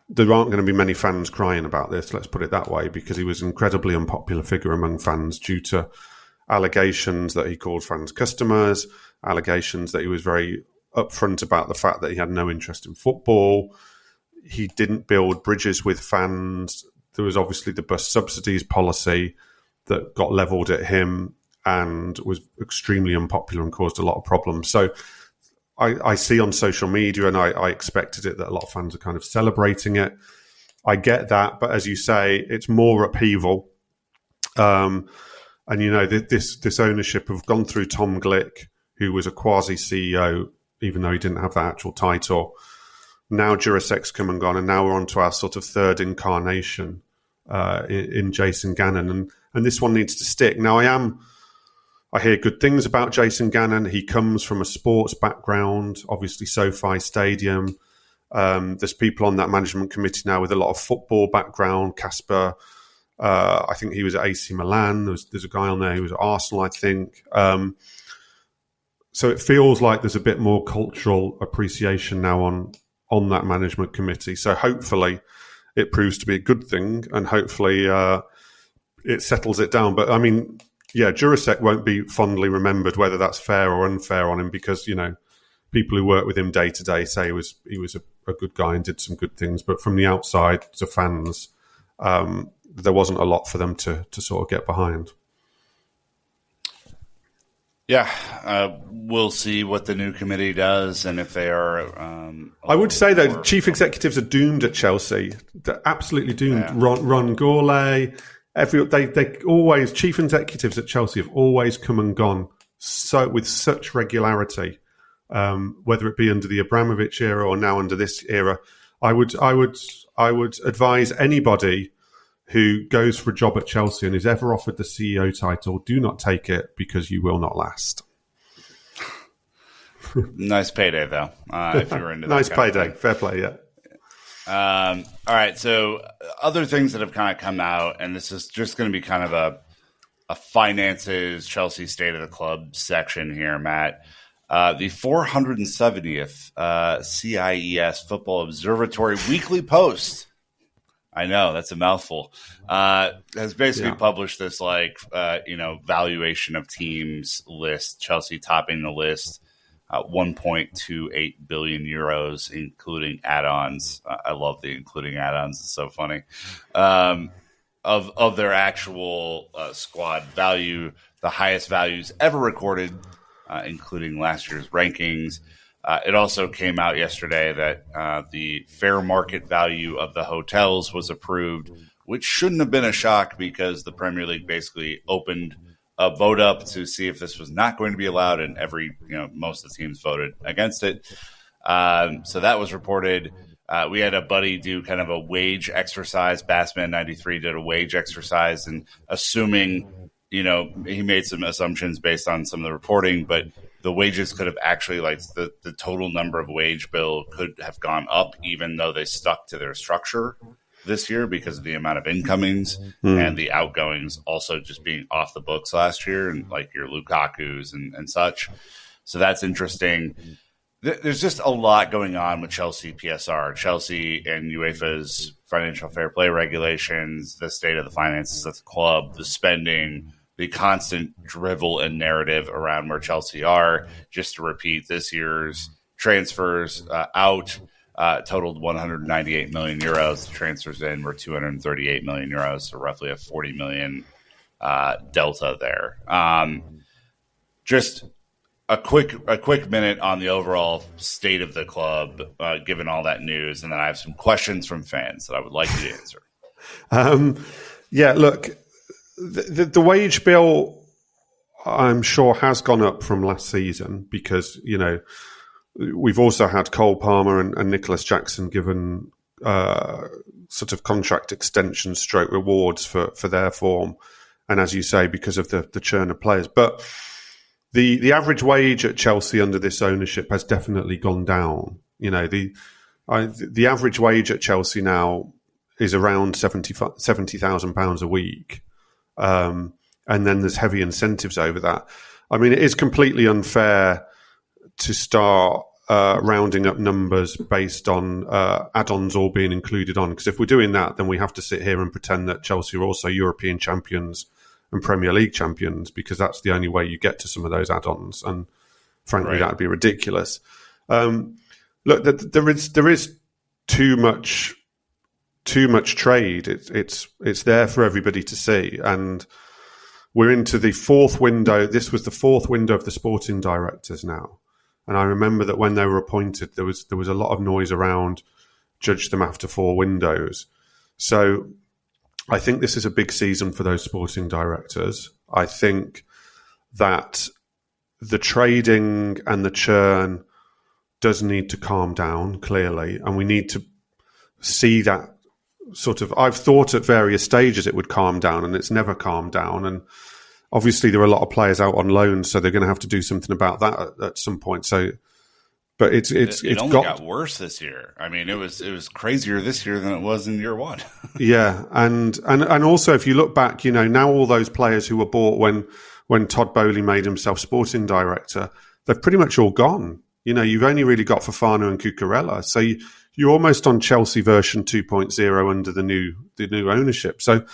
Speaker 2: there aren't going to be many fans crying about this, let's put it that way, because he was an incredibly unpopular figure among fans due to allegations that he called fans customers, allegations that he was very upfront about the fact that he had no interest in football. He didn't build bridges with fans. There was obviously the bus subsidies policy that got levelled at him and was extremely unpopular and caused a lot of problems. So I see on social media, and I expected it, that a lot of fans are kind of celebrating it. I get that, but as you say, it's more upheaval. And, this ownership have gone through Tom Glick, who was a quasi-CEO, even though he didn't have that actual title. Now Jurasek's come and gone, and now we're on to our sort of third incarnation in Jason Gannon. And this one needs to stick. Now, I hear good things about Jason Gannon. He comes from a sports background, obviously SoFi Stadium. There's people on that management committee now with a lot of football background. Casper, I think he was at AC Milan. There's a guy on there who was at Arsenal, I think. So it feels like there's a bit more cultural appreciation now on that management committee. So hopefully it proves to be a good thing, and hopefully it settles it down. But I mean, yeah, Jurasek won't be fondly remembered, whether that's fair or unfair on him, because people who work with him day to day say he was a good guy and did some good things. But from the outside to fans, there wasn't a lot for them to sort of get behind.
Speaker 1: Yeah, we'll see what the new committee does, and if they are.
Speaker 2: I would say that chief executives are doomed at Chelsea. They're absolutely doomed. Yeah. Ron Gourlay, they always, chief executives at Chelsea have always come and gone with such regularity. Whether it be under the Abramovich era or now under this era, I would advise anybody who goes for a job at Chelsea and is ever offered the CEO title, do not take it, because you will not last.
Speaker 1: Nice payday, though, if you're into that.
Speaker 2: Nice payday. Fair play, yeah.
Speaker 1: All right, so other things that have kind of come out, and this is just going to be kind of a finances, Chelsea state of the club section here, Matt. The 470th CIES Football Observatory Weekly Post, I know, that's a mouthful, has basically published this valuation of teams list, Chelsea topping the list, 1.28 billion euros, including add-ons. I love the including add-ons. It's so funny. Of their actual squad value, the highest values ever recorded, including last year's rankings. It also came out yesterday that the fair market value of the hotels was approved, which shouldn't have been a shock because the Premier League basically opened a vote up to see if this was not going to be allowed, and most of the teams voted against it. So that was reported. We had a buddy do kind of a wage exercise. Bassman93 did a wage exercise, and assuming, he made some assumptions based on some of the reporting, but the wages could have actually, the total number of wage bill could have gone up, even though they stuck to their structure this year because of the amount of incomings and the outgoings also just being off the books last year, and like your Lukaku's and such. So that's interesting. There's just a lot going on with Chelsea PSR. Chelsea and UEFA's financial fair play regulations, the state of the finances of the club, the spending, the constant drivel and narrative around where Chelsea are. Just to repeat, this year's transfers out totaled 198 million euros. The transfers in were 238 million euros, so roughly a 40 million delta there. Just a quick minute on the overall state of the club, given all that news, and then I have some questions from fans that I would like you to answer.
Speaker 2: Look, the wage bill, I'm sure, has gone up from last season because, we've also had Cole Palmer and Nicholas Jackson given sort of contract extension stroke rewards for their form. And as you say, because of the churn of players. But the average wage at Chelsea under this ownership has definitely gone down. The average wage at Chelsea now is around £70,000 a week. And then there's heavy incentives over that. I mean, it is completely unfair to start rounding up numbers based on add-ons all being included on. Because if we're doing that, then we have to sit here and pretend that Chelsea are also European champions and Premier League champions, because that's the only way you get to some of those add-ons. And frankly, that would be ridiculous. Look, there is too much trade. It's there for everybody to see, and we're into the fourth window. This was the fourth window of the sporting directors now. And I remember that when they were appointed, there was a lot of noise around judge them after four windows. So I think this is a big season for those sporting directors. I think that the trading and the churn does need to calm down, clearly. And we need to see that sort of... I've thought at various stages it would calm down, and it's never calmed down. And obviously, there are a lot of players out on loan, so they're going to have to do something about that at some point. So, but it only
Speaker 1: got worse this year. I mean, it was crazier this year than it was in year one.
Speaker 2: Yeah, and also if you look back, now all those players who were bought when Todd Boehly made himself sporting director, they've pretty much all gone. You've only really got Fofana and Cucurella, so you're almost on Chelsea version 2.0 under the new ownership. So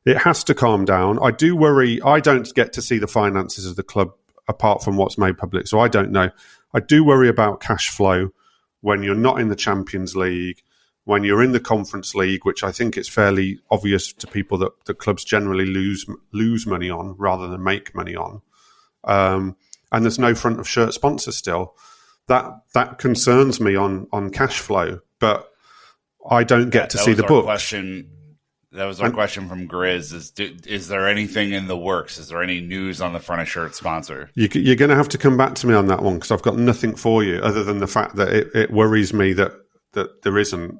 Speaker 2: it has to calm down. I do worry. I don't get to see the finances of the club apart from what's made public, so I don't know. I do worry about cash flow when you're not in the Champions League, when you're in the Conference League, which I think it's fairly obvious to people that the clubs generally lose money on rather than make money on. And there's no front of shirt sponsor still. That concerns me on cash flow, but I don't get to see the books.
Speaker 1: That was our question from Grizz. Is there anything in the works? Is there any news on the front of shirt sponsor?
Speaker 2: You're going to have to come back to me on that one, because I've got nothing for you other than the fact that it worries me that there isn't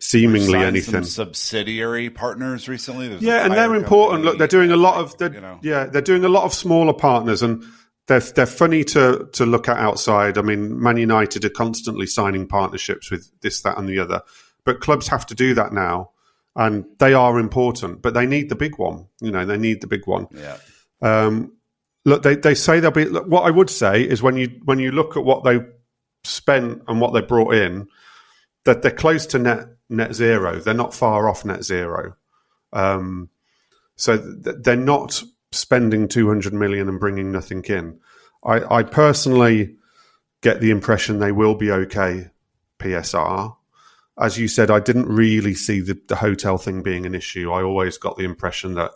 Speaker 2: seemingly anything.
Speaker 1: Some subsidiary partners recently.
Speaker 2: And they're important. Look, they're doing a lot of they're doing a lot of smaller partners, and they're funny to look at outside. I mean, Man United are constantly signing partnerships with this, that, and the other, but clubs have to do that now. And they are important, but they need the big one. They need the big one.
Speaker 1: Yeah.
Speaker 2: Look, they say they'll be. Look, what I would say is when you look at what they spent and what they brought in, that they're close to net zero. They're not far off net zero. So they're not spending 200 million and bringing nothing in. I personally get the impression they will be okay. PSR. As you said, I didn't really see the hotel thing being an issue. I always got the impression that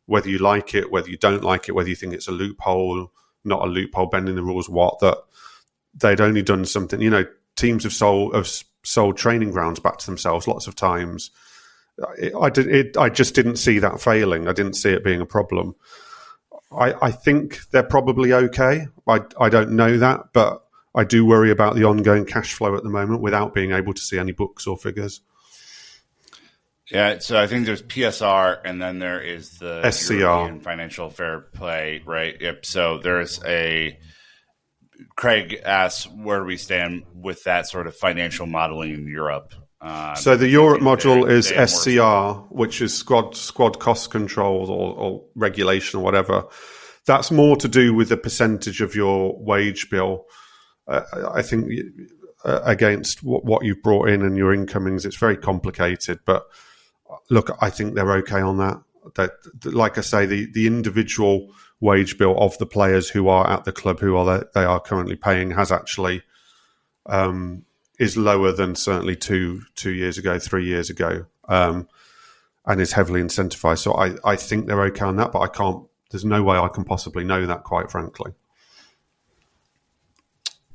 Speaker 2: whether you like it, whether you don't like it, whether you think it's a loophole, not a loophole, bending the rules, that they'd only done something. Teams have sold training grounds back to themselves lots of times. I just didn't see that failing. I didn't see it being a problem. I think they're probably okay. I don't know that, but I do worry about the ongoing cash flow at the moment without being able to see any books or figures.
Speaker 1: Yeah, so I think there's PSR, and then there is the
Speaker 2: SCR,
Speaker 1: European Financial Fair Play, right? Yep. So there's Craig asks, where do we stand with that sort of financial modeling in Europe?
Speaker 2: So the Europe module is SCR, which is squad cost control or regulation or whatever. That's more to do with the percentage of your wage bill. I think against what you've brought in and your incomings, it's very complicated. But look, I think they're okay on that. Like I say, the individual wage bill of the players who are at the club, they are currently paying, has actually is lower than certainly 2 years ago, 3 years ago, and is heavily incentivized. So I think they're okay on that, but I can't. There's no way I can possibly know that, quite frankly.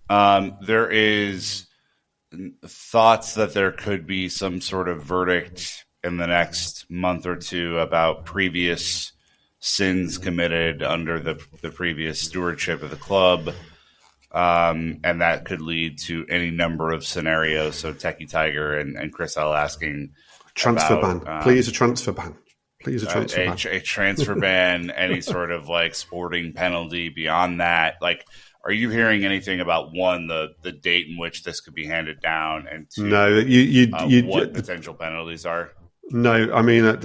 Speaker 1: There is thoughts that there could be some sort of verdict in the next month or two about previous sins committed under the previous stewardship of the club. And that could lead to any number of scenarios. So Techie Tiger and Chris L asking
Speaker 2: transfer ban. Please a transfer ban. Please a transfer ban.
Speaker 1: A transfer ban, any sort of like sporting penalty beyond that. Like, are you hearing anything about one, the date in which this could be handed down, and two,
Speaker 2: no,
Speaker 1: what potential penalties are?
Speaker 2: No, I mean,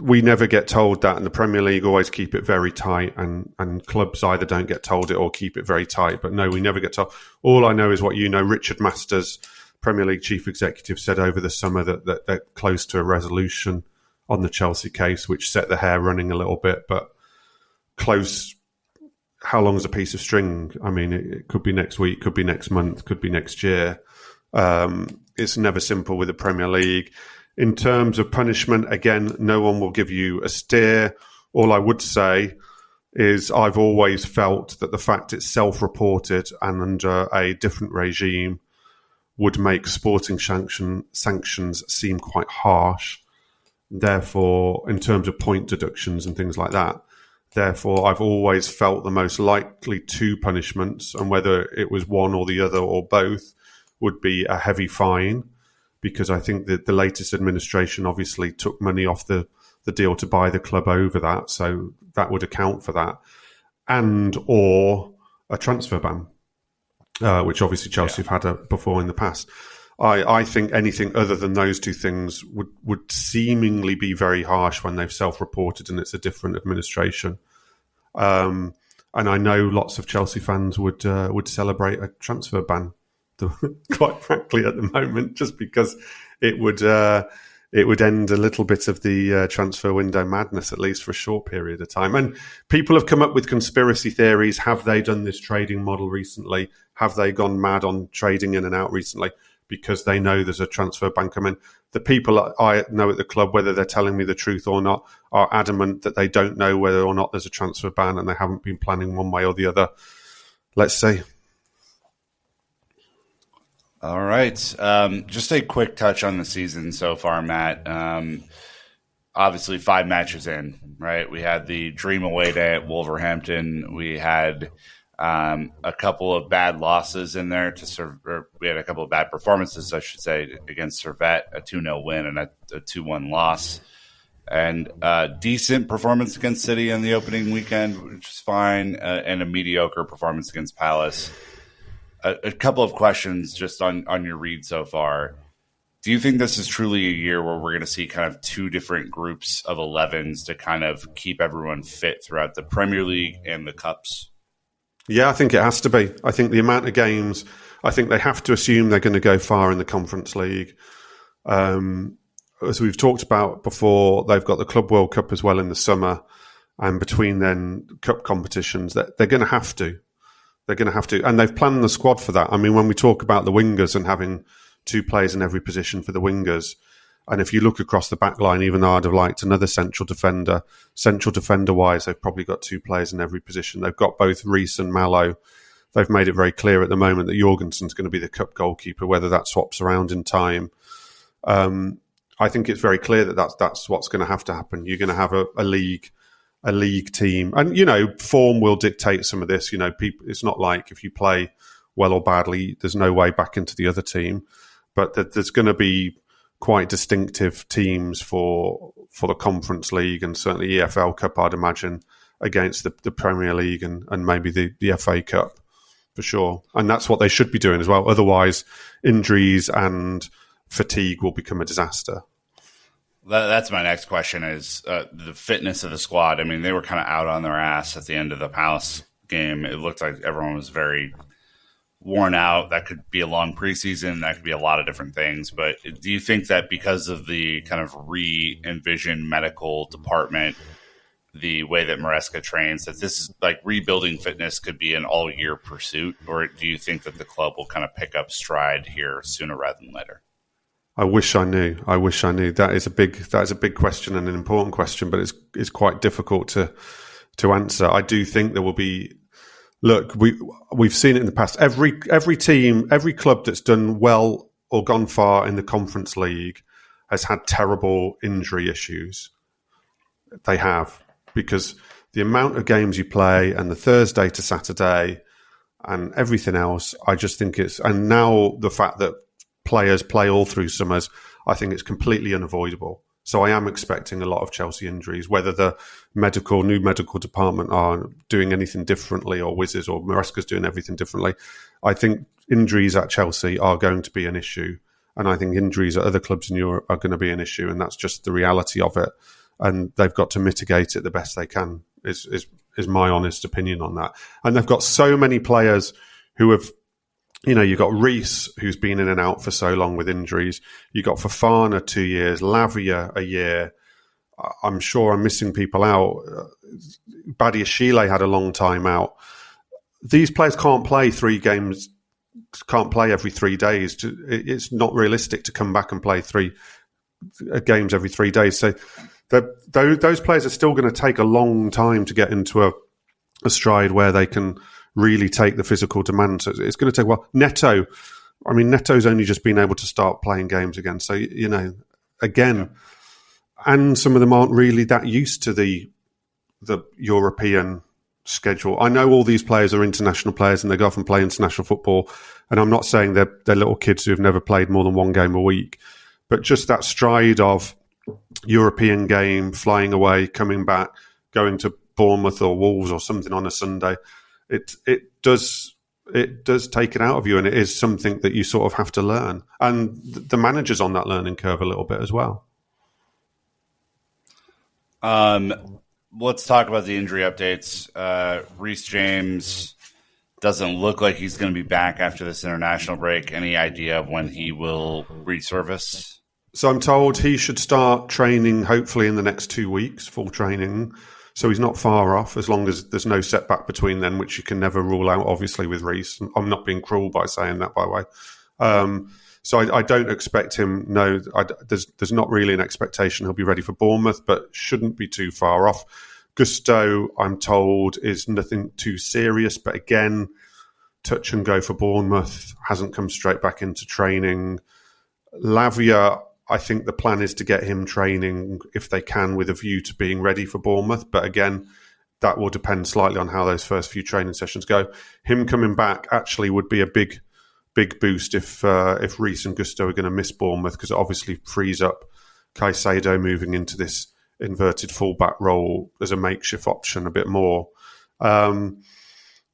Speaker 2: we never get told that, and the Premier League always keep it very tight, and clubs either don't get told it or keep it very tight. But no, we never get told. All I know is what you know. Richard Masters, Premier League chief executive, said over the summer that they're close to a resolution on the Chelsea case, which set the hair running a little bit, but close. How long is a piece of string? I mean, it could be next week, could be next month, could be next year. It's never simple with the Premier League. In terms of punishment, again, no one will give you a steer. All I would say is I've always felt that the fact it's self-reported and under a different regime would make sporting sanctions seem quite harsh. Therefore, in terms of point deductions and things like that, therefore, I've always felt the most likely two punishments, and whether it was one or the other or both, would be a heavy fine, because I think that the latest administration obviously took money off the deal to buy the club over that, so that would account for that, and or a transfer ban, which obviously Chelsea have had before in the past. I think anything other than those two things would seemingly be very harsh when they've self-reported and it's a different administration. And I know lots of Chelsea fans would celebrate a transfer ban, quite frankly, at the moment, just because it would end a little bit of the transfer window madness, at least for a short period of time. And people have come up with conspiracy theories. Have they done this trading model recently? Have they gone mad on trading in and out recently? Because they know there's a transfer ban coming. The people I know at the club, whether they're telling me the truth or not, are adamant that they don't know whether or not there's a transfer ban, and they haven't been planning one way or the other. Let's see.
Speaker 1: All right. Just a quick touch on the season so far, Matt. Obviously, 5 matches in, right? We had the dream away day at Wolverhampton. We had a couple of bad losses in there we had a couple of bad performances, I should say, against Servette, a 2-0 win and a 2-1 loss, and decent performance against City in the opening weekend, which is fine, and a mediocre performance against Palace. A couple of questions just on your read so far. Do you think this is truly a year where we're going to see kind of 2 different groups of 11s to kind of keep everyone fit throughout the Premier League and the Cups?
Speaker 2: Yeah, I think it has to be. I think the amount of games, I think they have to assume they're going to go far in the Conference League. As we've talked about before, they've got the Club World Cup as well in the summer, and between then cup competitions, that they're going to have to. They're going to have to, and they've planned the squad for that. I mean, when we talk about the wingers and having 2 players in every position for the wingers, and if you look across the back line, even though I'd have liked another central defender-wise, they've probably got 2 players in every position. They've got both Reece and Mallow. they've made it very clear at the moment that Jorgensen's going to be the cup goalkeeper, whether that swaps around in time. I think it's very clear that that's what's going to have to happen. You're going to have a league team, and form will dictate some of this. People, it's not like if you play well or badly, there's no way back into the other team, but there's going to be quite distinctive teams for the Conference League and certainly EFL Cup, I'd imagine, against the Premier League and maybe the FA Cup for sure. And that's what they should be doing as well. Otherwise, injuries and fatigue will become a disaster.
Speaker 1: That's my next question is the fitness of the squad. I mean, they were kind of out on their ass at the end of the Palace game. It looked like everyone was very worn out. That could be a long preseason. That could be a lot of different things. But do you think that because of the kind of re-envisioned medical department, the way that Maresca trains, that this is like rebuilding fitness could be an all-year pursuit? Or do you think that the club will kind of pick up stride here sooner rather than later?
Speaker 2: I wish I knew. That is a big question and an important question, but it's quite difficult to answer. I do think there will be. Look, we've seen it in the past. Every team, every club that's done well or gone far in the Conference League has had terrible injury issues. They have, because the amount of games you play and the Thursday to Saturday and everything else, I just think and now the fact that players play all through summers, I think it's completely unavoidable. So I am expecting a lot of Chelsea injuries, whether the new medical department are doing anything differently, or Wizards or Maresca's doing everything differently. I think injuries at Chelsea are going to be an issue. And I think injuries at other clubs in Europe are going to be an issue. And that's just the reality of it. And they've got to mitigate it the best they can, is my honest opinion on that. And they've got so many players who have, you've got Reece, who's been in and out for so long with injuries. You've got Fofana 2 years, Lavia a year. I'm sure I'm missing people out. Badiashile had a long time out. These players can't play 3 games, can't play every 3 days. It's not realistic to come back and play 3 games every 3 days. So those players are still going to take a long time to get into a stride where they can really take the physical demand. So it's going to take a while. Neto's only just been able to start playing games again. So, again, and some of them aren't really that used to the European schedule. I know all these players are international players and they go off and play international football. And I'm not saying they're little kids who've never played more than 1 game a week, but just that stride of European game, flying away, coming back, going to Bournemouth or Wolves or something on a Sunday. It does take it out of you, and it is something that you sort of have to learn. And the manager's on that learning curve a little bit as well.
Speaker 1: Let's talk about the injury updates. Reece James doesn't look like he's going to be back after this international break. Any idea of when he will resurface?
Speaker 2: So I'm told he should start training hopefully in the next 2 weeks, full training. So he's not far off, as long as there's no setback between them, which you can never rule out, obviously, with Reece. I'm not being cruel by saying that, by the way. So I don't expect him. No, there's not really an expectation he'll be ready for Bournemouth, but shouldn't be too far off. Gusto, I'm told, is nothing too serious, but again, touch and go for Bournemouth. Hasn't come straight back into training. Lavia, I think the plan is to get him training if they can, with a view to being ready for Bournemouth. But again, that will depend slightly on how those first few training sessions go. Him coming back actually would be a big boost if Reece and Gusto are going to miss Bournemouth, because it obviously frees up Caicedo moving into this inverted fullback role as a makeshift option a bit more. So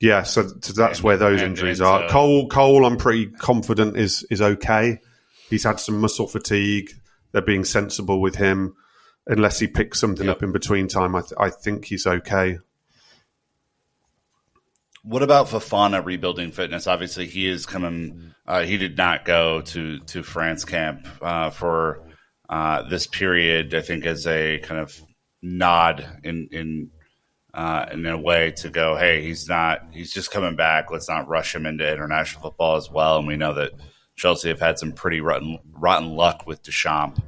Speaker 2: that's where those injuries are. Cole, I'm pretty confident is okay. He's had some muscle fatigue. They're being sensible with him. Unless he picks something up in between time, I think he's okay.
Speaker 1: What about Fofana rebuilding fitness? Obviously, he is coming. He did not go to France camp for this period. I think as a kind of nod in a way to go, hey, he's just coming back. Let's not rush him into international football as well. And we know that Chelsea have had some pretty rotten luck with Deschamps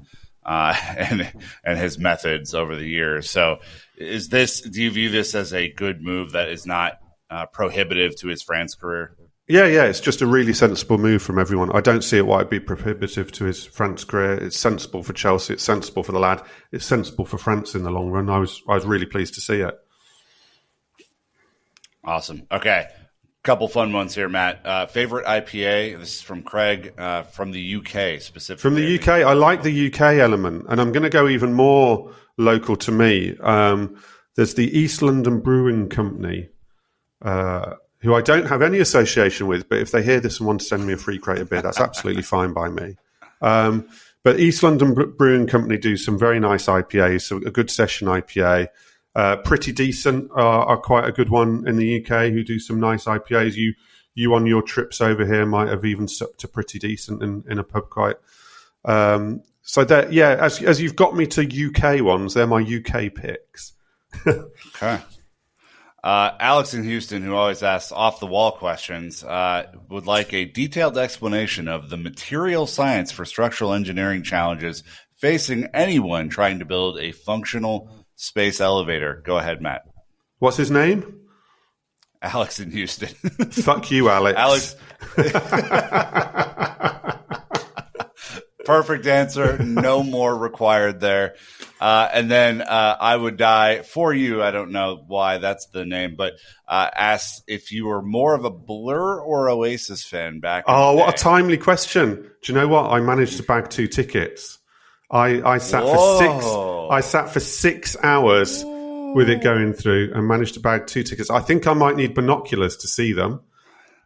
Speaker 1: and his methods over the years. So do you view this as a good move that is not prohibitive to his France career?
Speaker 2: Yeah, it's just a really sensible move from everyone. I don't see it why it'd be prohibitive to his France career. It's sensible for Chelsea. It's sensible for the lad. It's sensible for France in the long run. I was really pleased to see it.
Speaker 1: Awesome. Okay. Couple fun ones here, Matt. Favorite IPA? This is from Craig, from the UK specifically.
Speaker 2: From the UK, I like the UK element, and I'm going to go even more local to me. There's the East London Brewing Company, who I don't have any association with, but if they hear this and want to send me a free crate of beer, that's absolutely fine by me. But East London Brewing Company do some very nice IPAs, so a good session IPA. Pretty Decent are quite a good one in the UK, who do some nice IPAs. You on your trips over here might have even supped to Pretty Decent in a pub quite. So that, yeah, as you've got me to UK ones, they're my UK picks.
Speaker 1: Okay. Alex in Houston, who always asks off-the-wall questions, would like a detailed explanation of the material science for structural engineering challenges facing anyone trying to build a functional space elevator. Go ahead, Matt.
Speaker 2: What's his name?
Speaker 1: Alex in Houston.
Speaker 2: Fuck you, Alex.
Speaker 1: Alex. Perfect answer. No more required there. And then I would die for you. I don't know why that's the name, but asked if you were more of a Blur or Oasis fan back in the day.
Speaker 2: What a timely question. Do you know what? I managed to bag 2 tickets. I sat for 6 hours with it going through and managed to bag 2 tickets. I think I might need binoculars to see them,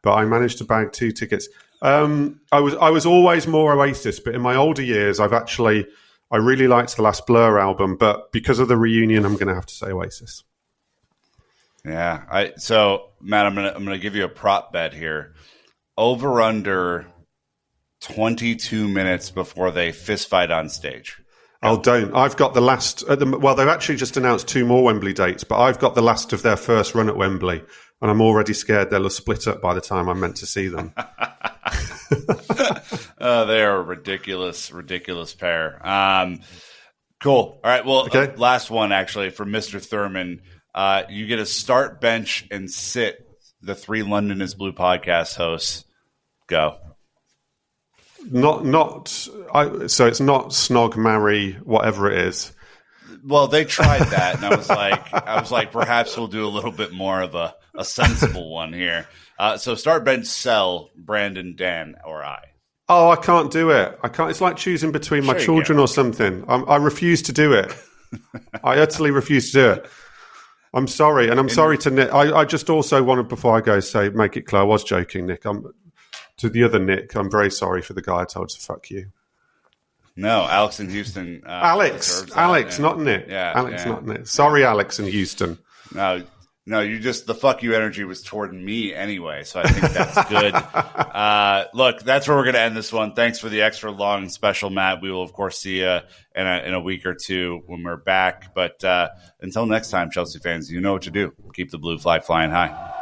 Speaker 2: but I managed to bag 2 tickets. I was always more Oasis, but in my older years, I really liked the last Blur album, but because of the reunion, I'm going to have to say Oasis.
Speaker 1: Yeah. So Matt, I'm gonna give you a prop bet here. Over under 22 minutes before they fist fight on stage.
Speaker 2: Oh, don't. I've got the last... well, they've actually just announced 2 more Wembley dates, but I've got the last of their first run at Wembley, and I'm already scared they'll have split up by the time I'm meant to see them.
Speaker 1: They are a ridiculous pair. Cool. All right, well,
Speaker 2: okay.
Speaker 1: Last one, actually, for Mr. Thurman. You get to start, bench, and sit the 3 London is Blue podcast hosts. Go.
Speaker 2: So it's not snog, marry, whatever it is.
Speaker 1: Well, they tried that, and I was like, perhaps we'll do a little bit more of a sensible one here. So start, bench, sell, Brandon, Dan, or I.
Speaker 2: Oh, I can't do it. I can't. It's like choosing between my children or something. I refuse to do it. I utterly refuse to do it. I'm sorry, and I'm sorry to Nick. I just also wanted, before I go, make it clear, I was joking, Nick. To the other Nick, I'm very sorry for the guy I told to fuck you.
Speaker 1: No, Alex in Houston.
Speaker 2: Alex, not Nick.
Speaker 1: Yeah,
Speaker 2: Alex, not Nick. Sorry, Alex in Houston.
Speaker 1: No, you just, the fuck you energy was toward me anyway, so I think that's good. Look, that's where we're going to end this one. Thanks for the extra long special, Matt. We will, of course, see you in a week or two when we're back. But until next time, Chelsea fans, you know what to do. Keep the blue flag flying high.